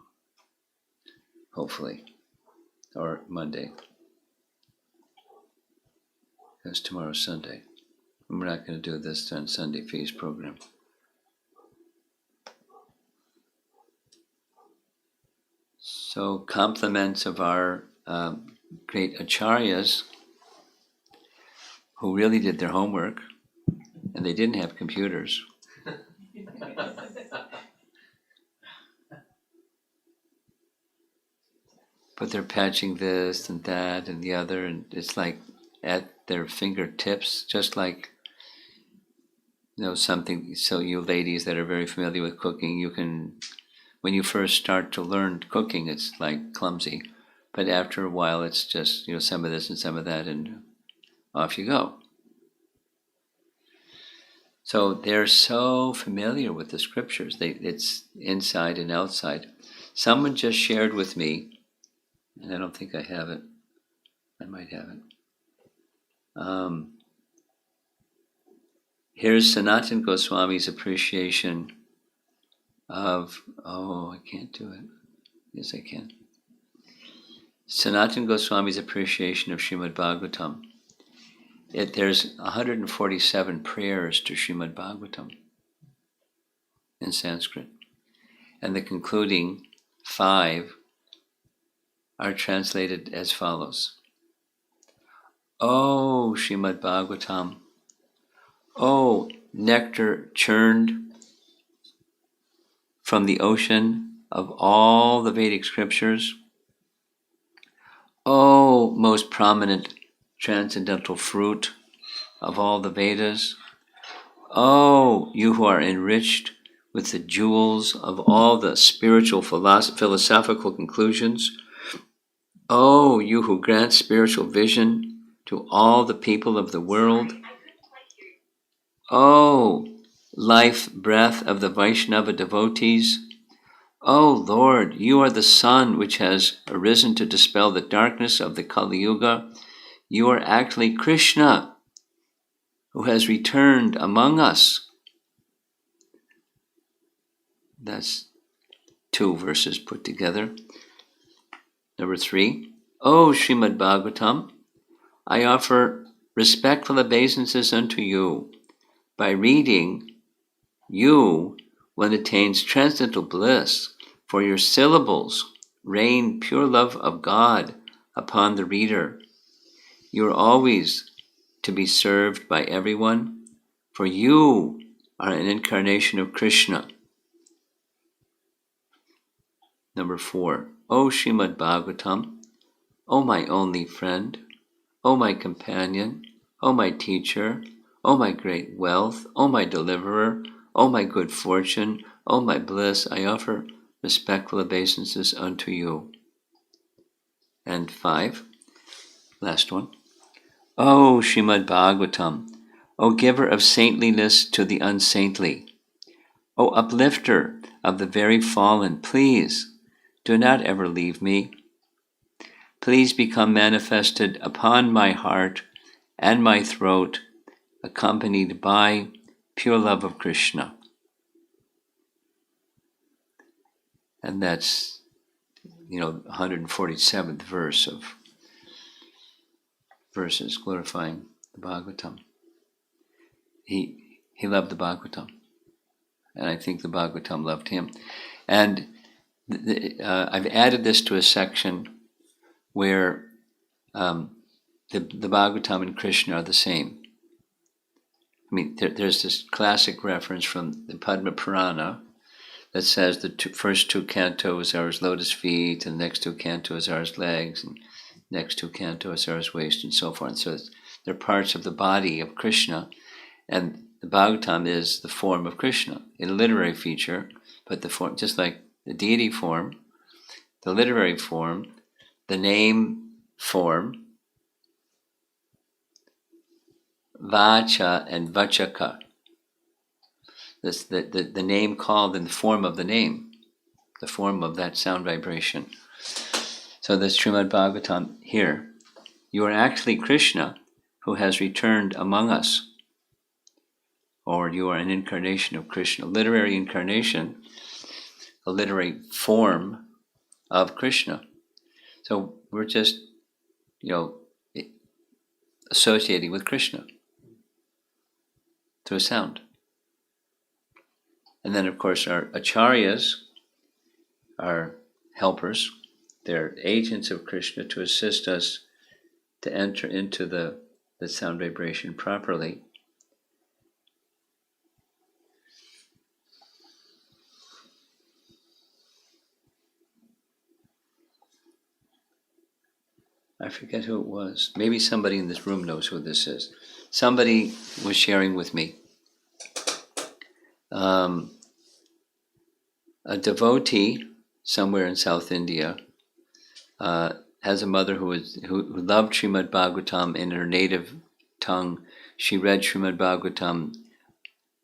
hopefully, or Monday, because tomorrow's Sunday. We're not going to do this on Sunday feast program. So compliments of our great acharyas who really did their homework, and they didn't have computers. But they're patching this and that and the other, and it's like at their fingertips, just like something, so you ladies that are very familiar with cooking, you can, when you first start to learn cooking, it's like clumsy. But after a while, it's just, some of this and some of that, and off you go. So they're so familiar with the scriptures. It's inside and outside. Someone just shared with me, and I don't think I have it. I might have it. Here's Sanatana Goswami's appreciation of, I can't do it. Yes, I can. Sanatana Goswami's appreciation of Srimad Bhagavatam. There's 147 prayers to Srimad Bhagavatam in Sanskrit. And the concluding 5 are translated as follows. Oh, Srimad Bhagavatam, oh, nectar churned from the ocean of all the Vedic scriptures, oh, most prominent transcendental fruit of all the Vedas, oh, you who are enriched with the jewels of all the spiritual philosophical conclusions, oh, you who grant spiritual vision to all the people of the world, oh, life breath of the Vaishnava devotees, oh Lord, you are the sun which has arisen to dispel the darkness of the Kali Yuga. You are actually Krishna, who has returned among us. That's 2 verses put together. Number 3, oh Srimad Bhagavatam, I offer respectful obeisances unto you. By reading, you, one attains transcendental bliss, for your syllables rain pure love of God upon the reader. You are always to be served by everyone, for you are an incarnation of Krishna. Number 4, O Srimad Bhagavatam, O my only friend, O my companion, O my teacher, O my great wealth, O my deliverer, O my good fortune, O my bliss, I offer respectful obeisances unto you. And 5, last one. O Srimad Bhagavatam, O giver of saintliness to the unsaintly, O uplifter of the very fallen, please do not ever leave me. Please become manifested upon my heart and my throat, accompanied by pure love of Krishna. And that's, 147th verse of verses glorifying the Bhagavatam. He loved the Bhagavatam, and I think the Bhagavatam loved him. And I've added this to a section where the Bhagavatam and Krishna are the same. I mean, there's this classic reference from the Padma Purana that says the first 2 cantos are his lotus feet, and the next 2 cantos are his legs, and next 2 cantos are his waist, and so forth. So they're parts of the body of Krishna, and the Bhagavatam is the form of Krishna, a literary feature, but the form, just like the deity form, the literary form, the name form, Vacha and Vachaka. This, the name called in the form of the name, the form of that sound vibration. So the Srimad Bhagavatam here, you are actually Krishna who has returned among us, or you are an incarnation of Krishna, literary incarnation, a literary form of Krishna. So we're just, associating with Krishna through sound. And then, of course, our acharyas are helpers. They're agents of Krishna to assist us to enter into the sound vibration properly. I forget who it was. Maybe somebody in this room knows who this is. Somebody was sharing with me a devotee somewhere in South India has a mother who loved Srimad Bhagavatam in her native tongue. She read Srimad Bhagavatam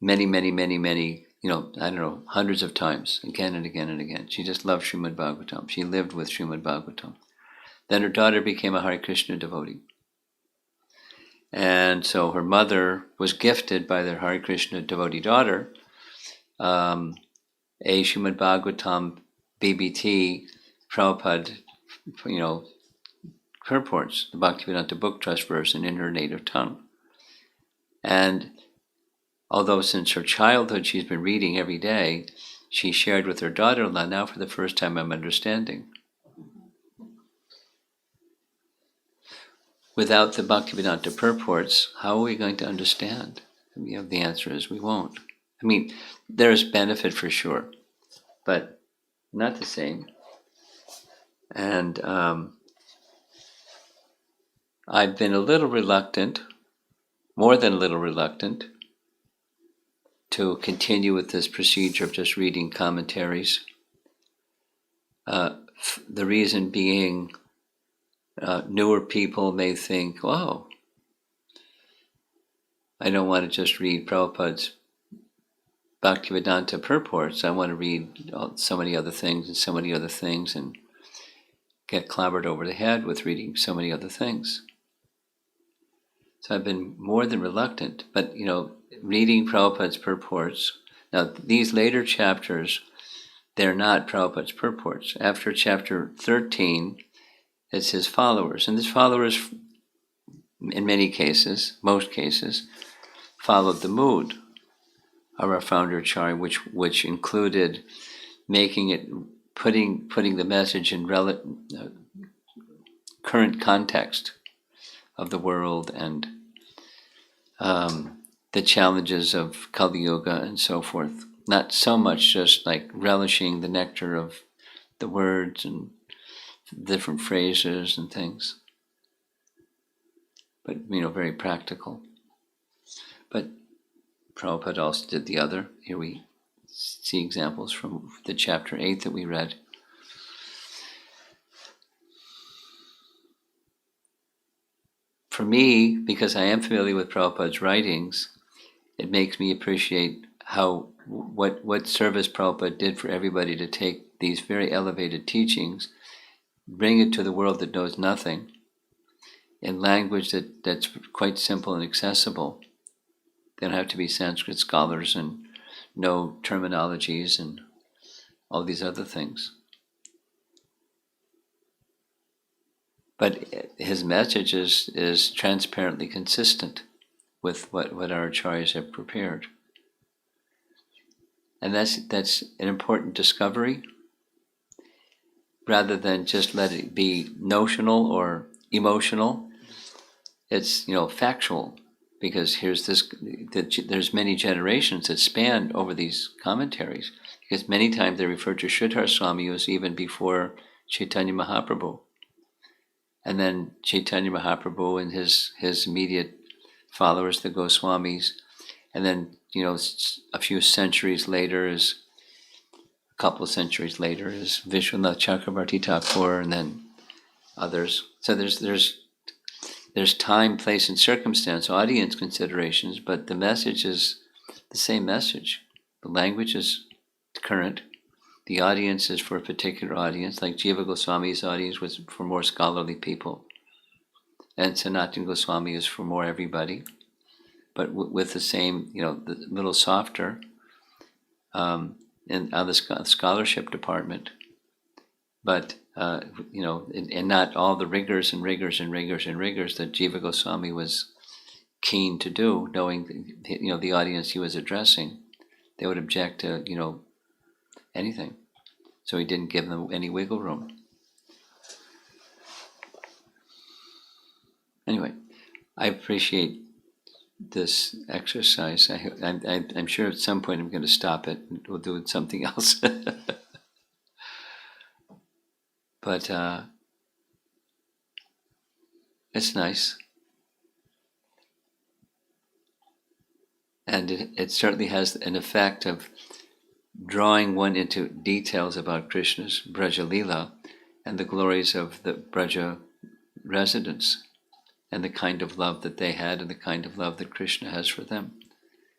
many, I don't know, hundreds of times, again and again and again. She just loved Srimad Bhagavatam. She lived with Srimad Bhagavatam. Then her daughter became a Hare Krishna devotee. And so her mother was gifted by their Hare Krishna devotee daughter a Srimad Bhagavatam BBT Prabhupada, purports, the Bhaktivedanta Book Trust version in her native tongue. And although since her childhood she's been reading every day, she shared with her daughter-in-law, now for the first time I'm understanding. Without the Bhaktivedanta purports, how are we going to understand? The answer is we won't. There's benefit for sure, but not the same. And I've been a little reluctant, more than a little reluctant, to continue with this procedure of just reading commentaries. The reason being, newer people may think, oh, I don't want to just read Prabhupada's Bhaktivedanta purports. I want to read so many other things and get clobbered over the head with reading so many other things. So I've been more than reluctant, but reading Prabhupada's purports. Now these later chapters, they're not Prabhupada's purports. After chapter 13, it's his followers, and his followers, in many cases, most cases, followed the mood of our founder Acharya, which included making it, putting the message in current context of the world and the challenges of Kali Yuga and so forth. Not so much just like relishing the nectar of the words and different phrases and things, but very practical. But Prabhupada also did the other. Here we see examples from the chapter 8 that we read. For me, because I am familiar with Prabhupada's writings, it makes me appreciate what service Prabhupada did for everybody to take these very elevated teachings, bring it to the world that knows nothing, in language that's quite simple and accessible. They don't have to be Sanskrit scholars and know terminologies and all these other things. But his message is transparently consistent with what our acharyas have prepared. And that's an important discovery, rather than just let it be notional or emotional. It's factual, because there's many generations that span over these commentaries, because many times they refer to Sridhar Swami as even before Chaitanya Mahaprabhu. And then Chaitanya Mahaprabhu and his immediate followers, the Goswamis, and then a few centuries later is Vishwanath Chakrabarti Thakur, and then others. So there's time, place, and circumstance, audience considerations, but the message is the same message. The language is current. The audience is for a particular audience, like Jiva Goswami's audience was for more scholarly people, and Sanatana Goswami is for more everybody, but with the same, the little softer, in on the scholarship department, but and not all the rigors that Jiva Goswami was keen to do, knowing the audience he was addressing. They would object to anything, so he didn't give them any wiggle room. Anyway, I appreciate this exercise. I'm sure at some point I'm going to stop it and we'll do something else. But it's nice. And it certainly has an effect of drawing one into details about Krishna's Braja Leela and the glories of the Braja residents and the kind of love that they had and the kind of love that Krishna has for them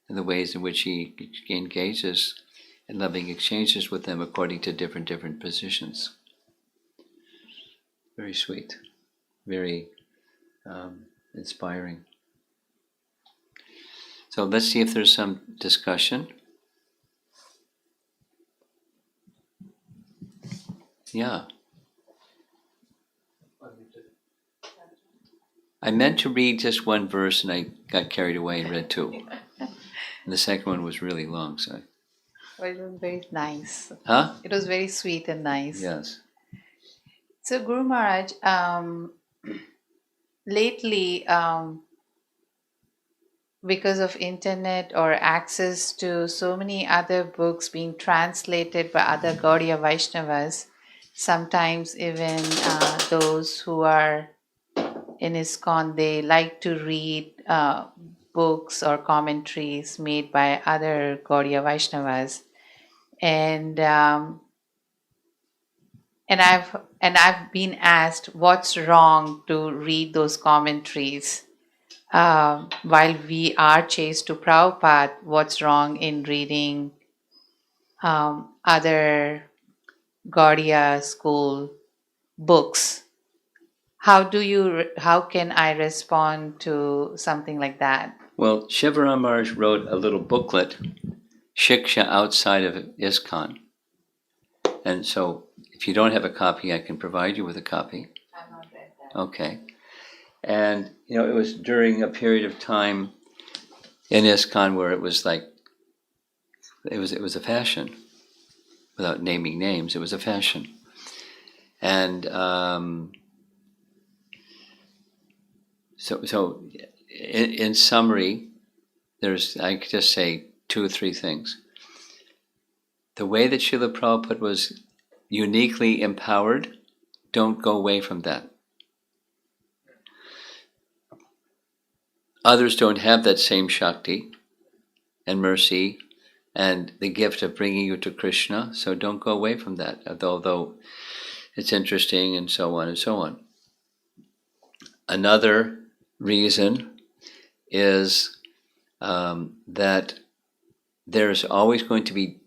and the ways in which he engages in loving exchanges with them according to different positions. Very sweet, very inspiring. So let's see if there's some discussion. Yeah. I meant to read just one verse and I got carried away and read two. And the second one was really long, so. Well, it was very nice. Huh? It was very sweet and nice. Yes. So, Guru Maharaj, lately, because of internet or access to so many other books being translated by other Gaudiya Vaishnavas, sometimes even those who are in ISKCON, they like to read books or commentaries made by other Gaudiya Vaishnavas, and I've been asked what's wrong to read those commentaries. While we are chaste to Prabhupada, what's wrong in reading other Gaudiya school books? How can I respond to something like that? Well, Shivaram Maharaj wrote a little booklet, Shiksha Outside of ISKCON. And so if you don't have a copy, I can provide you with a copy. I've not read that. Okay. And, it was during a period of time in ISKCON where it was like, it was a fashion. Without naming names, it was a fashion. And so in summary, I could just say 2 or 3 things. The way that Srila Prabhupada was uniquely empowered, don't go away from that. Others don't have that same Shakti and mercy and the gift of bringing you to Krishna, so don't go away from that, although it's interesting and so on and so on. Another reason is that there's always going to be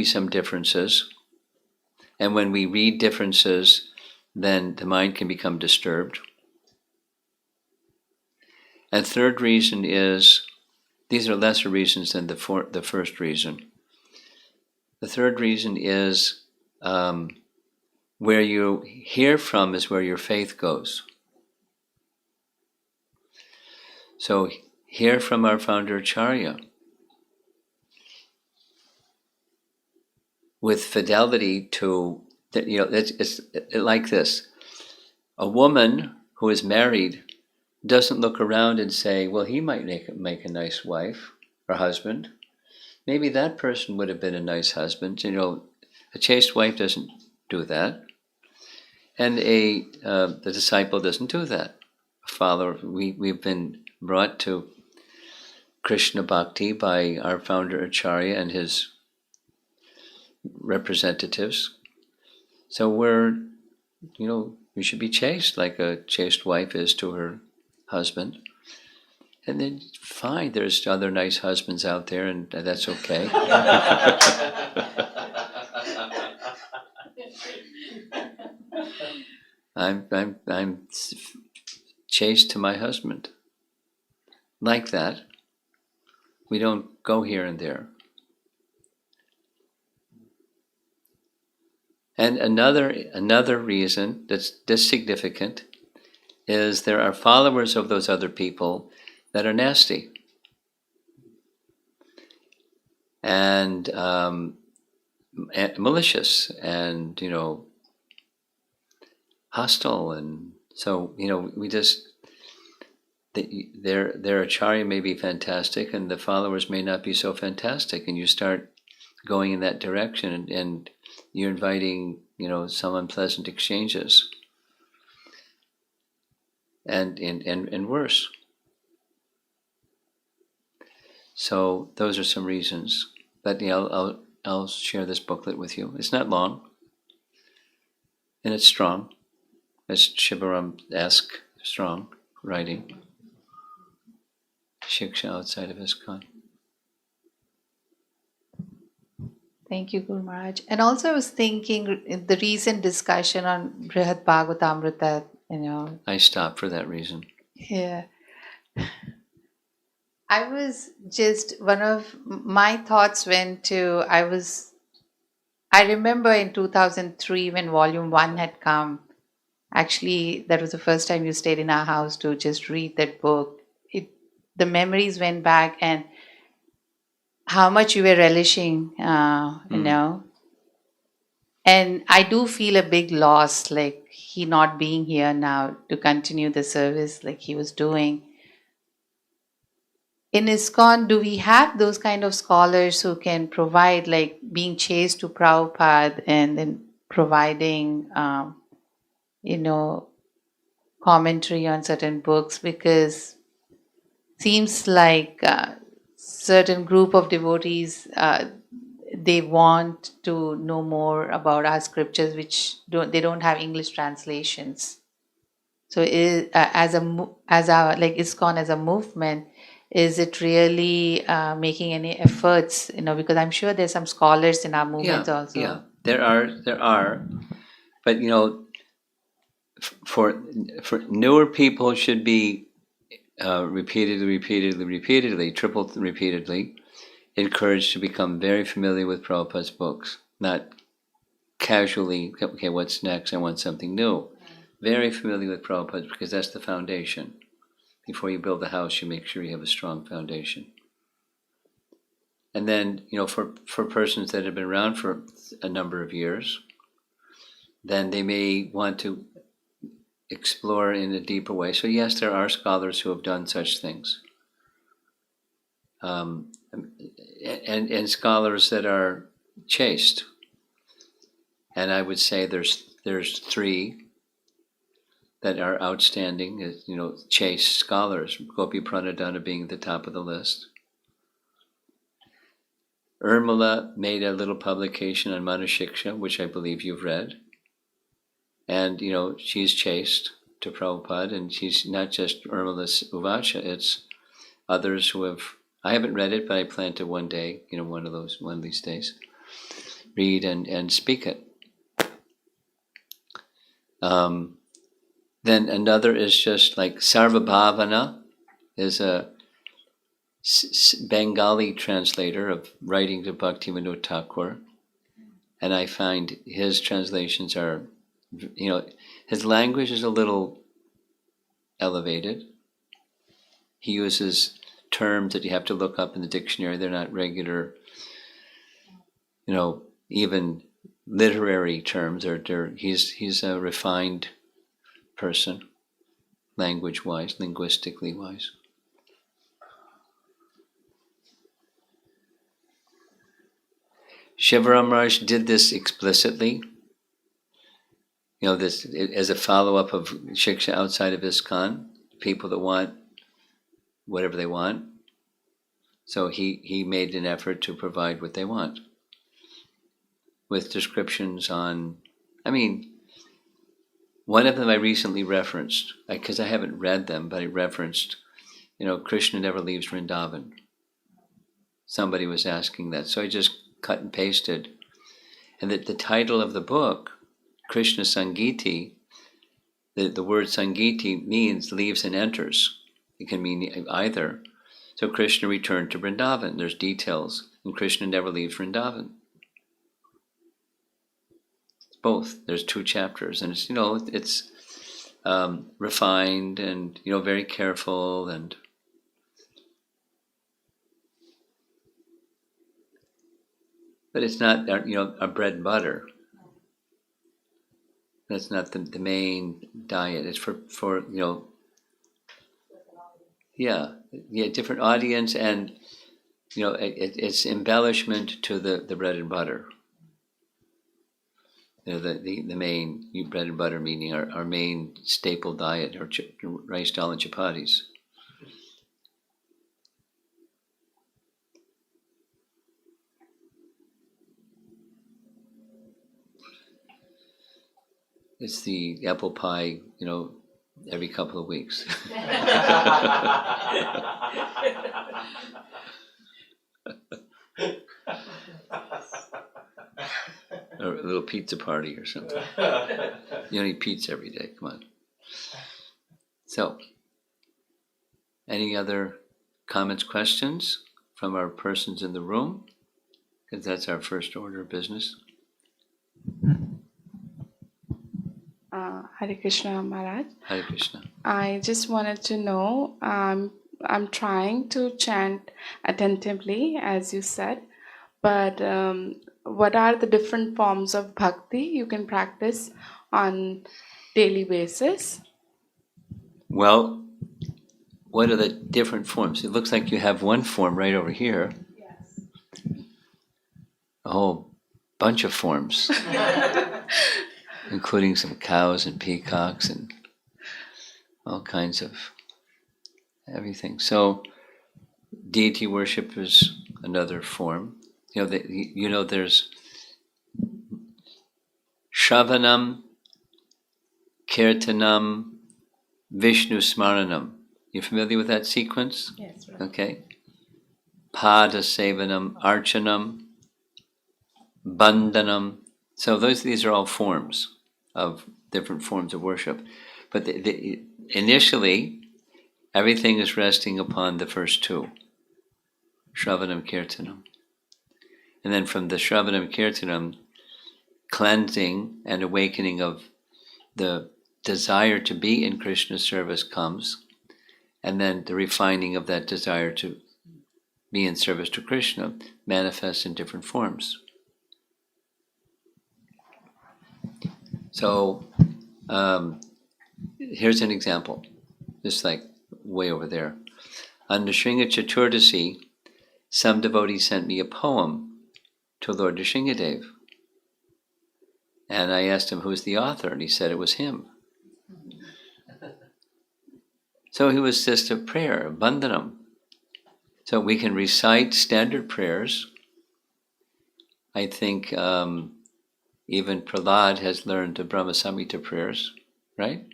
some differences, and when we read differences, then the mind can become disturbed. And third reason is, these are lesser reasons than the first reason. The third reason is where you hear from is where your faith goes. So hear from our founder Acharya with fidelity to, it's like this. A woman who is married doesn't look around and say, well, he might make a nice wife or husband. Maybe that person would have been a nice husband. A chaste wife doesn't do that. And the disciple doesn't do that. A follower, we've been brought to Krishna Bhakti by our founder Acharya and his representatives. So we should be chaste like a chaste wife is to her husband. And then fine, there's other nice husbands out there, and that's okay. I'm chaste to my husband. Like that. We don't go here and there. And another reason that's significant is there are followers of those other people that are nasty and malicious and hostile, and so we just their acharya may be fantastic and the followers may not be so fantastic, and you start going in that direction and you're inviting some unpleasant exchanges and worse. So those are some reasons. But I'll share this booklet with you. It's not long, and it's strong. It's Shivaram-esque strong writing. Shiksha outside of ISKCON. Thank you, Guru Maharaj. And also, I was thinking the recent discussion on Brihad Bhagavatamrita, I stopped for that reason. Yeah. I was just, one of my thoughts went to, I remember in 2003 when volume 1 had come. Actually, that was the first time you stayed in our house to just read that book. The memories went back and how much you were relishing, And I do feel a big loss, like he not being here now to continue the service like he was doing. In ISKCON, do we have those kind of scholars who can provide, like being chased to Prabhupada and then providing, commentary on certain books? Because seems like certain group of devotees, they want to know more about our scriptures, which they don't have English translations. So, as our like ISKCON as a movement, is it really making any efforts? Because I'm sure there's some scholars in our movement also. Yeah, there are, but for newer people should be repeatedly, triple repeatedly encouraged to become very familiar with Prabhupada's books, not casually, okay, what's next? I want something new. Very familiar with Prabhupada, because that's the foundation. Before you build a house, you make sure you have a strong foundation. And then, for persons that have been around for a number of years, then they may want to explore in a deeper way. So yes, there are scholars who have done such things. And scholars that are chaste. And I would say there's three that are outstanding, chaste scholars. Gopi Pranadana being at the top of the list. Urmila made a little publication on Manushiksha, which I believe you've read. And, she's chaste to Prabhupada, and she's not just Urmila's Uvacha, it's others who have, I haven't read it, but I plan to one day, one of these days, read and speak it. Then another is just like Sarvabhavana is a Bengali translator of writings of Bhaktivinoda Thakur, and I find his translations are, his language is a little elevated. He uses terms that you have to look up in the dictionary. They're not regular, even literary terms. He's a refined person, language-wise, linguistically wise. Shivaram Raj did this explicitly. This as a follow-up of Shiksha outside of ISKCON, people that want whatever they want. So he made an effort to provide what they want, with descriptions on, one of them I recently referenced, because I haven't read them, but I referenced, Krishna never leaves Vrindavan. Somebody was asking that, so I just cut and pasted. And that the title of the book, Krishna Sangiti, the word Sangiti means leaves and enters. It can mean either. So Krishna returned to Vrindavan. There's details, and Krishna never leaves Vrindavan. It's both. There's 2 chapters, and it's refined and very careful, and but it's not a bread and butter. That's not the main diet. It's for different audience, and it's embellishment to the bread and butter. The main bread and butter, meaning our main staple diet, or rice, dal, and chapatis. it's the apple pie, every couple of weeks. Or a little pizza party or something. You don't eat pizza every day, come on. So, any other comments, questions from our persons in the room? Because that's our first order of business. Hare Krishna Maharaj. Hare Krishna. I just wanted to know, I'm trying to chant attentively, as you said, but what are the different forms of bhakti you can practice on daily basis? Well, what are the different forms? It looks like you have one form right over here. Yes. A whole bunch of forms, including some cows and peacocks and all kinds of everything. So, deity worship is another form. There's Shravanam, Kirtanam, Vishnu Smaranam. You familiar with that sequence? Yes. Right. Okay. Pada Sevanam, Archanam, Bandhanam. So these are all forms of different forms of worship. But initially, everything is resting upon the first two, Shravanam, Kirtanam. And then from the Shravanam, Kirtanam, cleansing and awakening of the desire to be in Krishna's service comes, and then the refining of that desire to be in service to Krishna manifests in different forms. So here's an example, just like way over there. On Nrsimha Chaturdasi, some devotee sent me a poem to Lord Nrsimhadev. And I asked him who's the author, and he said it was him. So he was just a prayer, a bandhanam. So we can recite standard prayers. I think even Prahlad has learned the Brahma Samhita prayers, right?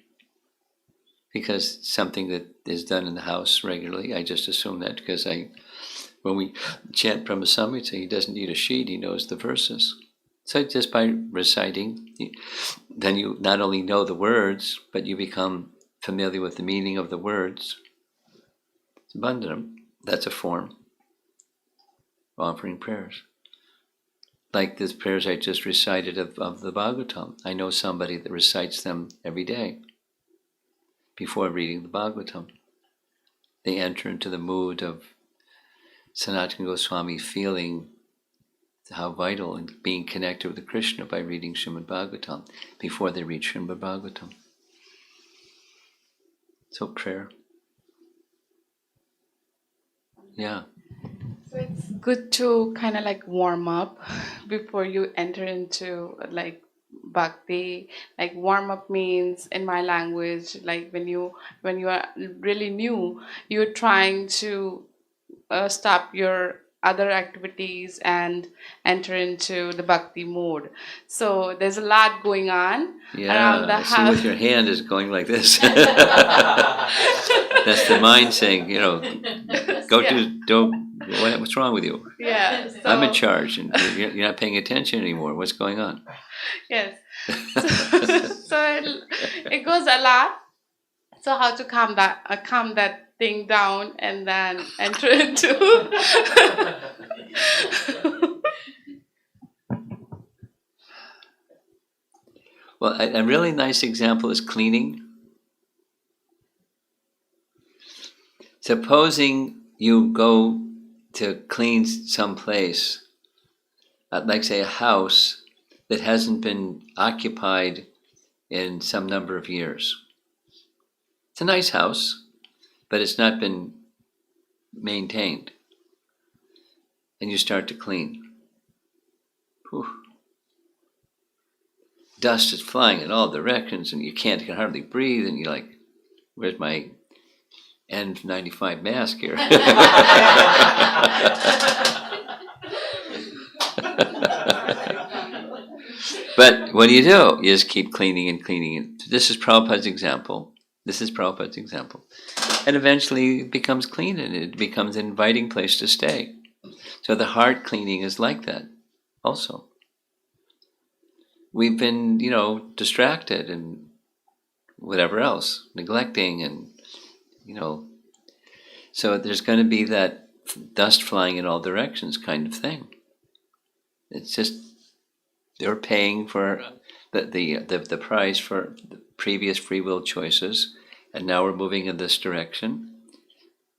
Because something that is done in the house regularly. I just assume that because when we chant Brahma Samhita, he doesn't need a sheet, he knows the verses. So just by reciting, then you not only know the words, but you become familiar with the meaning of the words. It's bandhanam. That's a form of offering prayers. Like the prayers I just recited of the Bhagavatam. I know somebody that recites them every day before reading the Bhagavatam. They enter into the mood of Sanatana Goswami, feeling how vital and being connected with Krishna by reading Srimad Bhagavatam before they read Srimad Bhagavatam. So prayer. Yeah. So it's good to kind of like warm up before you enter into like bhakti. Like warm up means in my language, like when you are really new, you're trying to stop your other activities and enter into the bhakti mode. So there's a lot going on around the I see house. with your hand is going like this. That's the mind saying, go what's wrong with you? Yeah. So, I'm in charge and you're not paying attention anymore. What's going on? Yes. So it goes a lot. So how to calm that thing down and then enter into Well, a really nice example is cleaning. Supposing you go to clean some place, like say a house that hasn't been occupied in some number of years. It's a nice house, but it's not been maintained. And you start to clean. Whew. Dust is flying in all directions and you can hardly breathe and you're like, where's my N95 mask here? But what do? You just keep cleaning and cleaning. This is Prabhupada's example. And eventually it becomes clean and it becomes an inviting place to stay. So the heart cleaning is like that also. We've been, distracted and whatever else, neglecting and, so there's going to be that dust flying in all directions kind of thing. It's just they're paying for the price for the previous free will choices, and now we're moving in this direction.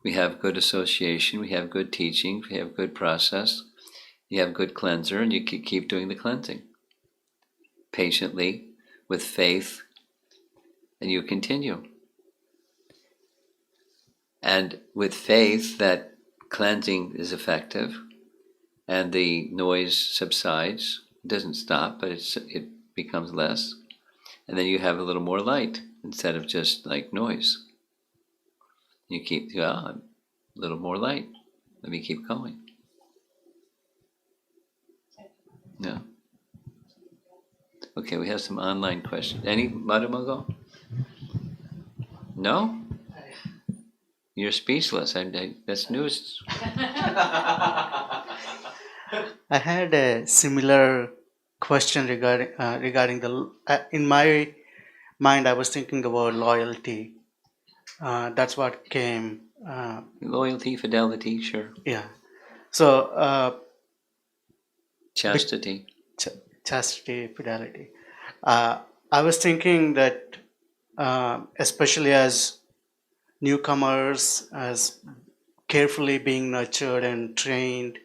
We have good association, we have good teaching, we have good process, you have good cleanser, and you keep doing the cleansing patiently with faith, and you continue. And with faith that cleansing is effective and the noise subsides. It doesn't stop, but it becomes less. And then you have a little more light instead of just like noise. You keep, a little more light. Let me keep going. Yeah. Okay, we have some online questions. Any Madhumago? No? You're speechless. That's news. I had a similar question regarding the. In my mind, I was thinking about loyalty. That's what came. Loyalty, fidelity, sure. Yeah. So Chastity. chastity, fidelity. I was thinking that, especially as newcomers, as carefully being nurtured and trained,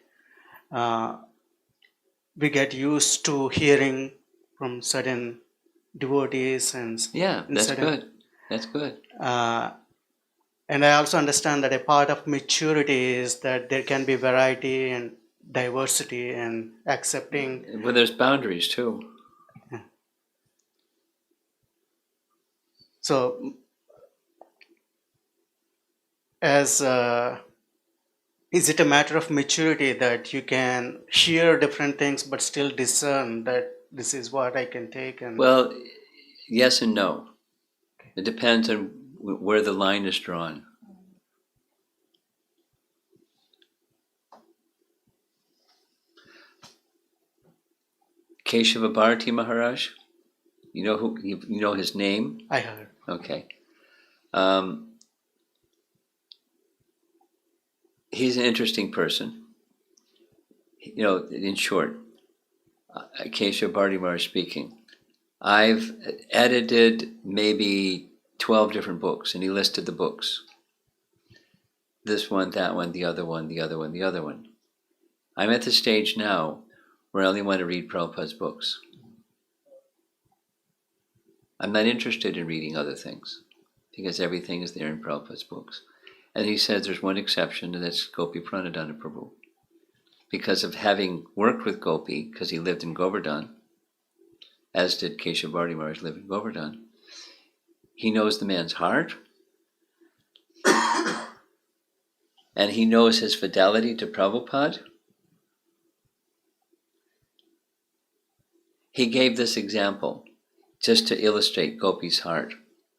we get used to hearing from certain devotees Yeah, that's certain, good. That's good. And I also understand that a part of maturity is that there can be variety and diversity and accepting. Well, there's boundaries too. So, as is it a matter of maturity that you can hear different things but still discern that this is what I can take? And Well, yes and no. It depends on where the line is drawn. Keshava Bharati Maharaj, you know his name? I heard. Okay. He's an interesting person. In short, Keshava Bharati Maharaj speaking. I've edited maybe 12 different books, and he listed the books. This one, that one, the other one, the other one, the other one. I'm at the stage now where I only want to read Prabhupada's books. I'm not interested in reading other things because everything is there in Prabhupada's books. And he says there's one exception, and that's Gopi Pranadhana Prabhu. Because of having worked with Gopi, because he lived in Govardhan, as did Keshava Bharati Maharaj live in Govardhan, he knows the man's heart, and he knows his fidelity to Prabhupada. He gave this example just to illustrate Gopi's heart.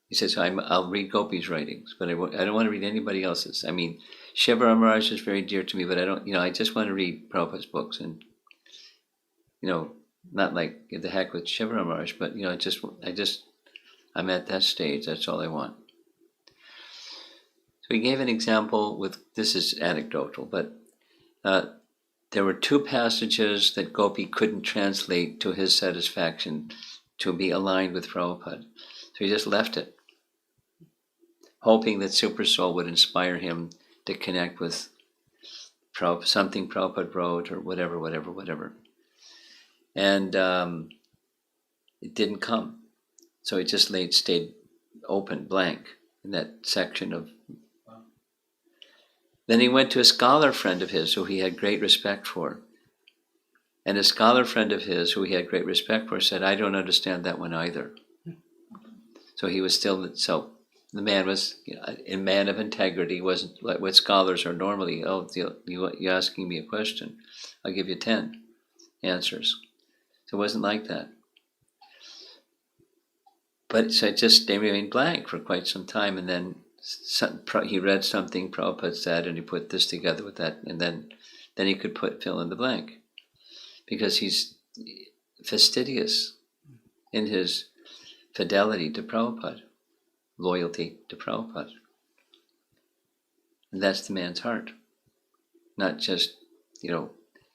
He says, I'll read Gopi's writings, but I don't want to read anybody else's. I mean, Shiva Maharaj is very dear to me, but I just want to read Prabhupada's books, and, not like the heck with Shiva Maharaj, but, I'm at that stage, that's all I want. So he gave an example this is anecdotal, but there were two passages that Gopi couldn't translate to his satisfaction to be aligned with Prabhupada. So he just left it, hoping that Super Soul would inspire him to connect with something Prabhupada wrote or whatever. And it didn't come. So it just stayed open, blank, in that section of... Then he went to a scholar friend of his who he had great respect for. And a scholar friend of his who he had great respect for said, I don't understand that one either. So he was still... So the man was a man of integrity, wasn't like what scholars are normally. Oh, you're asking me a question, I'll give you 10 answers. So it wasn't like that. But so it just they remained blank for quite some time, and then he read something Prabhupada said, and he put this together with that, and then he could fill in the blank, because he's fastidious in his fidelity to Prabhupada, loyalty to Prabhupada. And that's the man's heart, not just,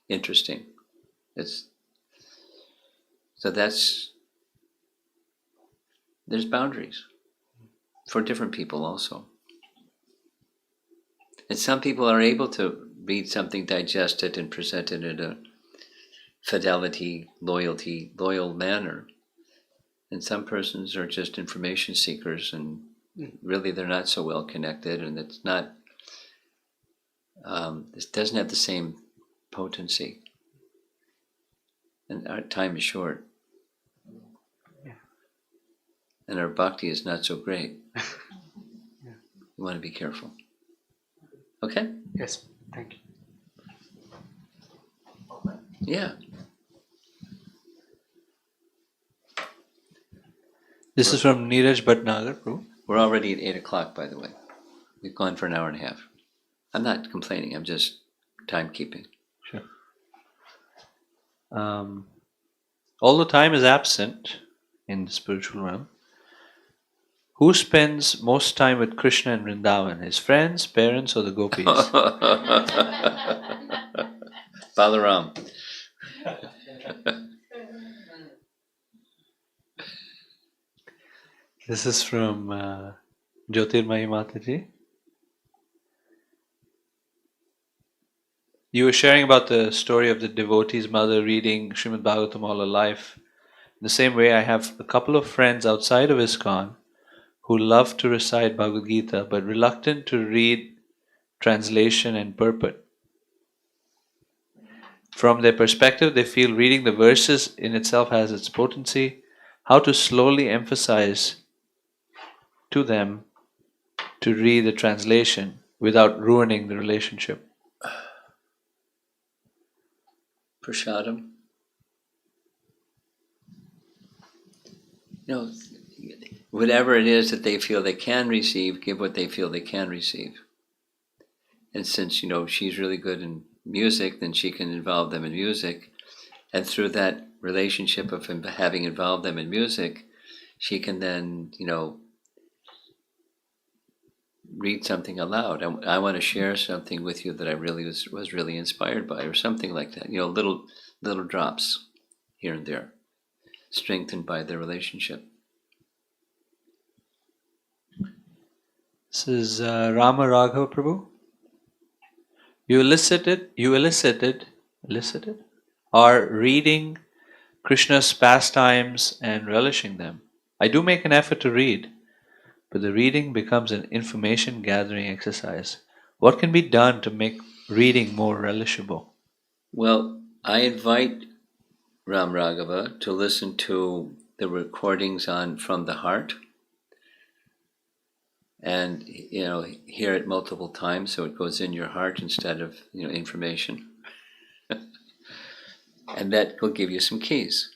interesting. There's boundaries for different people also. And some people are able to read something, digest it, and present it in a fidelity, loyal manner. And some persons are just information seekers, and really they're not so well connected, and it's not, it doesn't have the same potency. And our time is short. Yeah. And our bhakti is not so great. Yeah. You want to be careful. Okay? Yes, thank you. Yeah. This is from Neeraj Bhatnagar, Prabhu. We're already at 8 o'clock, by the way. We've gone for an hour and a half. I'm not complaining, I'm just timekeeping. Sure. Although time is absent in the spiritual realm, who spends most time with Krishna in Vrindavan? His friends, parents, or the gopis? Balaram. This is from Jyotirmayi Mataji. You were sharing about the story of the devotee's mother reading Srimad Bhagavatam all her life. In the same way, I have a couple of friends outside of ISKCON who love to recite Bhagavad Gita but reluctant to read translation and purport. From their perspective, they feel reading the verses in itself has its potency. How to slowly emphasize to them to read the translation without ruining the relationship? Prashadam. Whatever it is that they feel they can receive, give what they feel they can receive. And since, she's really good in music, then she can involve them in music. And through that relationship of having involved them in music, she can then, read something aloud. I want to share something with you that I really was really inspired by, or something like that. Little drops here and there, strengthened by their relationship. This is Rama Raghava Prabhu. You elicited, are reading Krishna's pastimes and relishing them. I do make an effort to read, but the reading becomes an information gathering exercise. What can be done to make reading more relishable? Well, I invite Ram Raghava to listen to the recordings From the Heart, and hear it multiple times so it goes in your heart instead of information. And that will give you some keys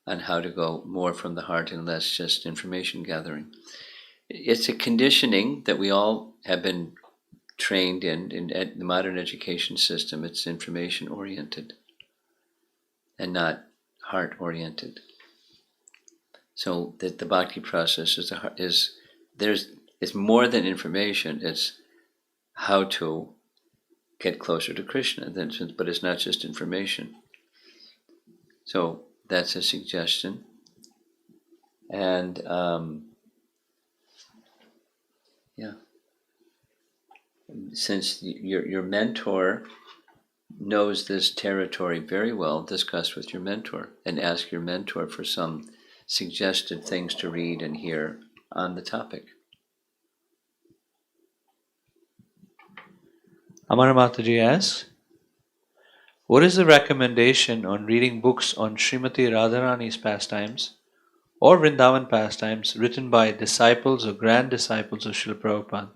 on how to go more from the heart and less just information gathering. It's a conditioning that we all have been trained in at the modern education system. It's information oriented and not heart oriented. So that the bhakti process it's more than information. It's how to get closer to Krishna, but it's not just information. So that's a suggestion. And since your mentor knows this territory very well, discuss with your mentor and ask your mentor for some suggested things to read and hear on the topic. Amara Mataji asks, what is the recommendation on reading books on Srimati Radharani's pastimes or Vrindavan pastimes written by disciples or grand disciples of Srila Prabhupada?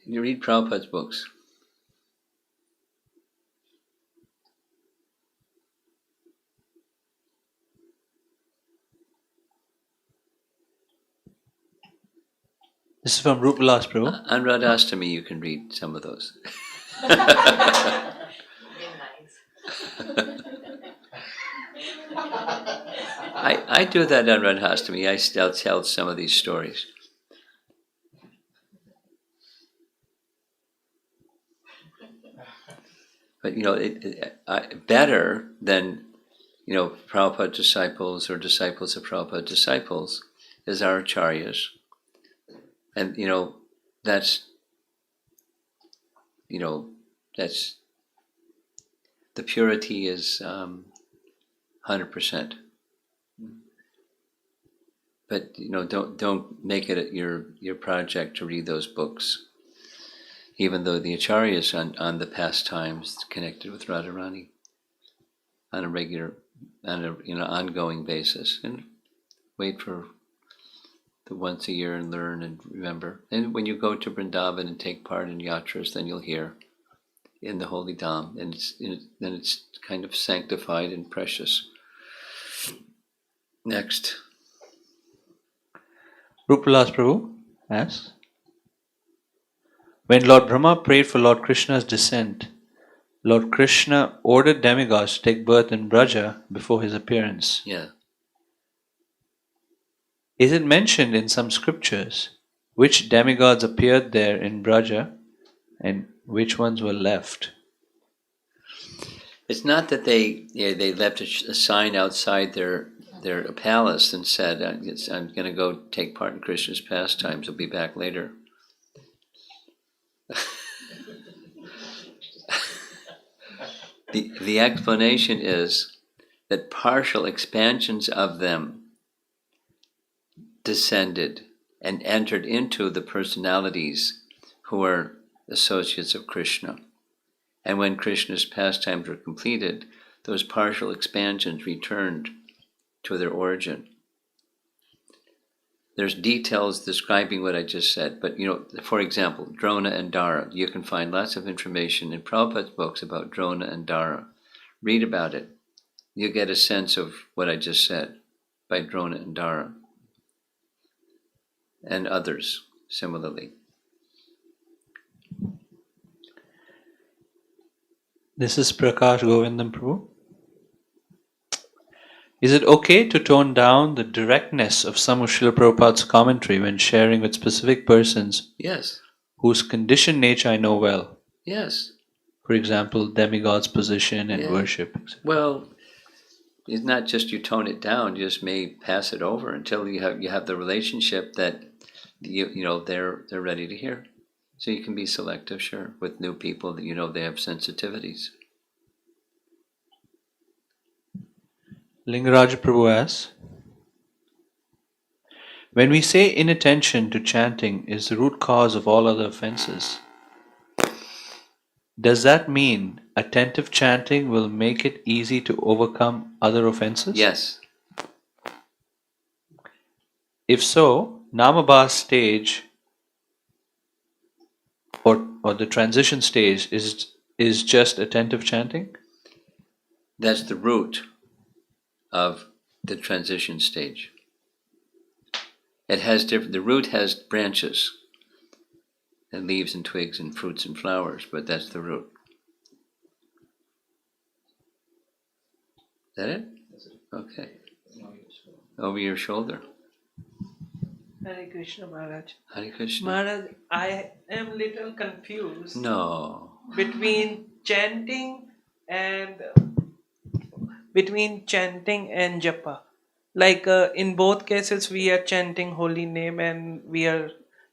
You read Prabhupada's books. This is from Rupalas Prabhu. On Radhastami, you can read some of those. I do that on Radhastami. I still tell some of these stories. But better than Prabhupada disciples or disciples of Prabhupada disciples is our acharyas, and that's that's the purity is 100%. But don't make it your project to read those books, even though the acharyas on the pastimes connected with Radharani on a regular, on a ongoing basis, and wait for the once a year and learn and remember. And when you go to Vrindavan and take part in yatras, then you'll hear in the holy dham, and then it's kind of sanctified and precious. Next. Rupalas Prabhu asks, when Lord Brahma prayed for Lord Krishna's descent, Lord Krishna ordered demigods to take birth in Braja before his appearance. Yeah. Is it mentioned in some scriptures which demigods appeared there in Braja and which ones were left? It's not that they left a sign outside their palace and said, I'm going to go take part in Krishna's pastimes, I'll be back later. The explanation is that partial expansions of them descended and entered into the personalities who are associates of Krishna. And when Krishna's pastimes were completed, those partial expansions returned to their origin. There's details describing what I just said, but for example, Drona and Dara, you can find lots of information in Prabhupada's books about Drona and Dara. Read about it. You get a sense of what I just said by Drona and Dara, and others similarly. This is Prakash Govindam Prabhu. Is it okay to tone down the directness of some of Srila Prabhupada's commentary when sharing with specific persons Yes. whose conditioned nature I know well? Yes. For example, demigod's position and Yeah. worship. etc. Well, it's not just you tone it down; you just may pass it over until you have the relationship that they're ready to hear. So you can be selective, sure, with new people that they have sensitivities. Lingaraja Prabhu asks, when we say inattention to chanting is the root cause of all other offenses, does that mean attentive chanting will make it easy to overcome other offenses? Yes. If so, Namabhas stage or the transition stage is just attentive chanting? That's the root of the transition stage. It has the root has branches and leaves and twigs and fruits and flowers, but that's the root. Is that it? Okay. Over your shoulder. Hare Krishna Maharaj. Hare Krishna. Maharaj, I am little confused No. between chanting and japa. Like in both cases, we are chanting holy name and we are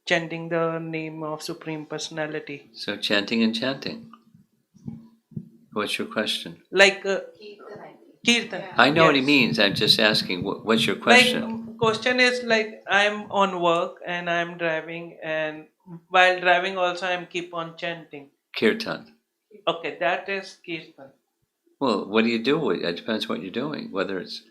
chanting the name of Supreme Personality. So chanting and chanting. What's your question? Like Kirtan. I know what he Yes. means. I'm just asking, what's your question? Question is like I'm on work and I'm driving, and while driving also I'm keep on chanting. Kirtan. Okay, that is Kirtan. Well, what do you do? It depends what you're doing. Whether it's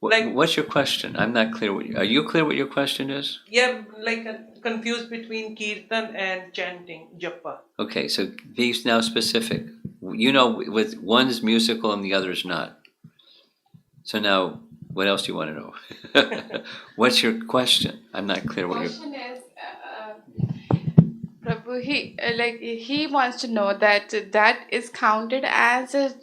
Like- what's your question? I'm not clear. Are you clear what your question is? Yeah, like confused between Kirtan and chanting, japa. Okay, so be now specific. With one's musical and the other's not. So now, what else do you want to know? What's your question? I'm not clear what your. Question is, he wants to know that is counted as a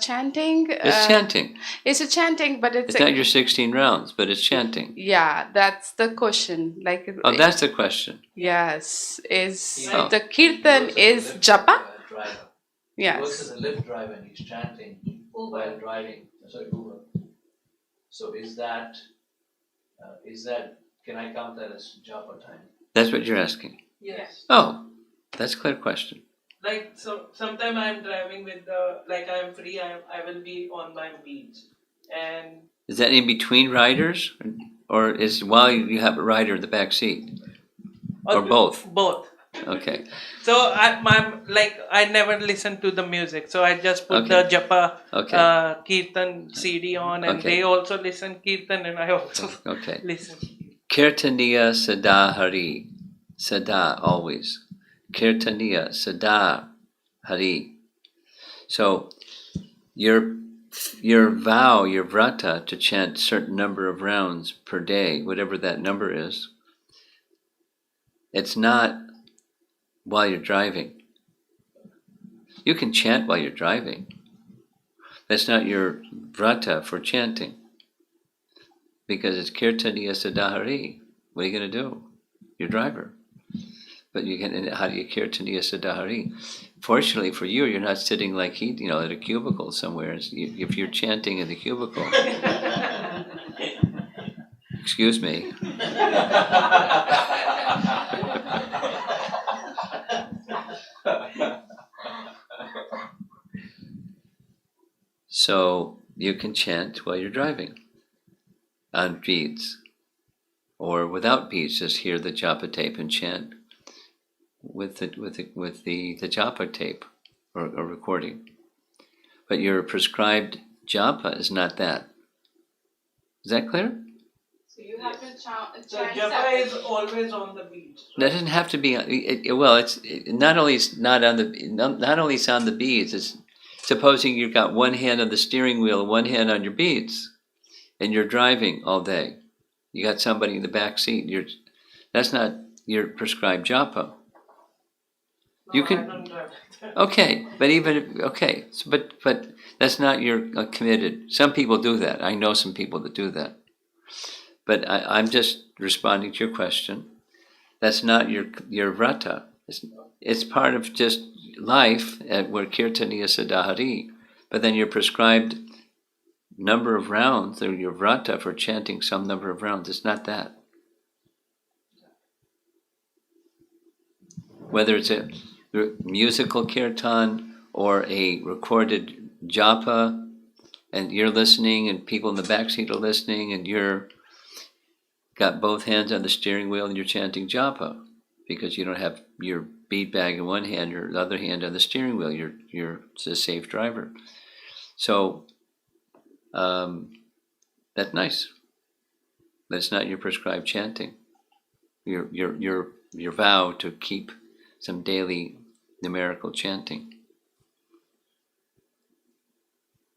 chanting. It's chanting. It's a chanting, but It's not your 16 rounds, but it's chanting. yeah. That's the question. Like Oh, that's the question. yes, is Oh. the kirtan is japa? He works Yes. as a lift driver and he's chanting while driving. Sorry, Uber. So is that can I count that as japa time? That's what you're asking. Yes. Oh, that's a clear question. Like so, sometime I'm driving with the I'm free. I will be on my beats, and Is that in between riders, or is while you have a rider in the back seat, or both? Both. Okay. So I never listen to the music. So I just put Okay. the japa Okay. kirtan CD on, and Okay. they also listen kirtan, and I also Okay. listen. Kirtaniya sada hari. Sada, always. Kirtaniya sada hari. So your vow, your vrata, to chant certain number of rounds per day, whatever that number is, it's not while you're driving. You can chant while you're driving. That's not your vrata for chanting, because it's kirtaniya sadahari. What are you going to do? Your driver. But you can. How do you kirtaniya sadahari? Fortunately for you, you're not sitting like he, at a cubicle somewhere. If you're chanting in the cubicle, excuse me. So you can chant while you're driving on beats, or without beats. Just hear the japa tape and chant with the japa tape or recording. But your prescribed japa is not that. Is that clear? So you have to chant. So japa is always on the beat. That doesn't have to be. It's not only it's not on the not only it's on the beads. It's supposing you've got one hand on the steering wheel and one hand on your beads, and you're driving all day. You got somebody in the back seat. That's not your prescribed japa. You I can. don't drive like that. Okay, but so, but that's not your committed. Some people do that. I know some people that do that. But I'm just responding to your question. That's not your vrata. It's part of just life where kirtaniya sadahari. But then your prescribed number of rounds, or your vrata for chanting some number of rounds, it's not that. Whether it's a musical kirtan or a recorded japa, and you're listening, and people in the backseat are listening, and you're got both hands on the steering wheel and you're chanting japa, because you don't have your bead bag in one hand, your other hand on the steering wheel. You're a safe driver. So that's nice, but it's not your prescribed chanting. Your vow to keep some daily numerical chanting.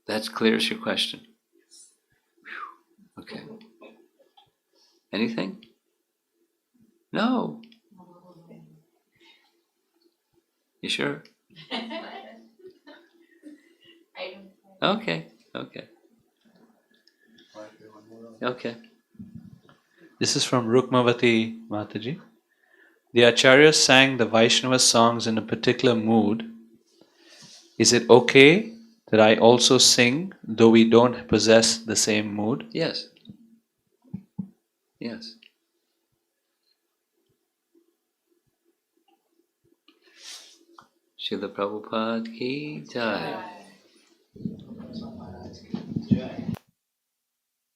That's clear as your question. Whew. Okay. Anything? No. You sure? Okay. Okay. This is from Rukmavati Mataji. The Acharyas sang the Vaishnava songs in a particular mood. Is it okay that I also sing, though we don't possess the same mood? Yes. Srila Prabhupada ki jai.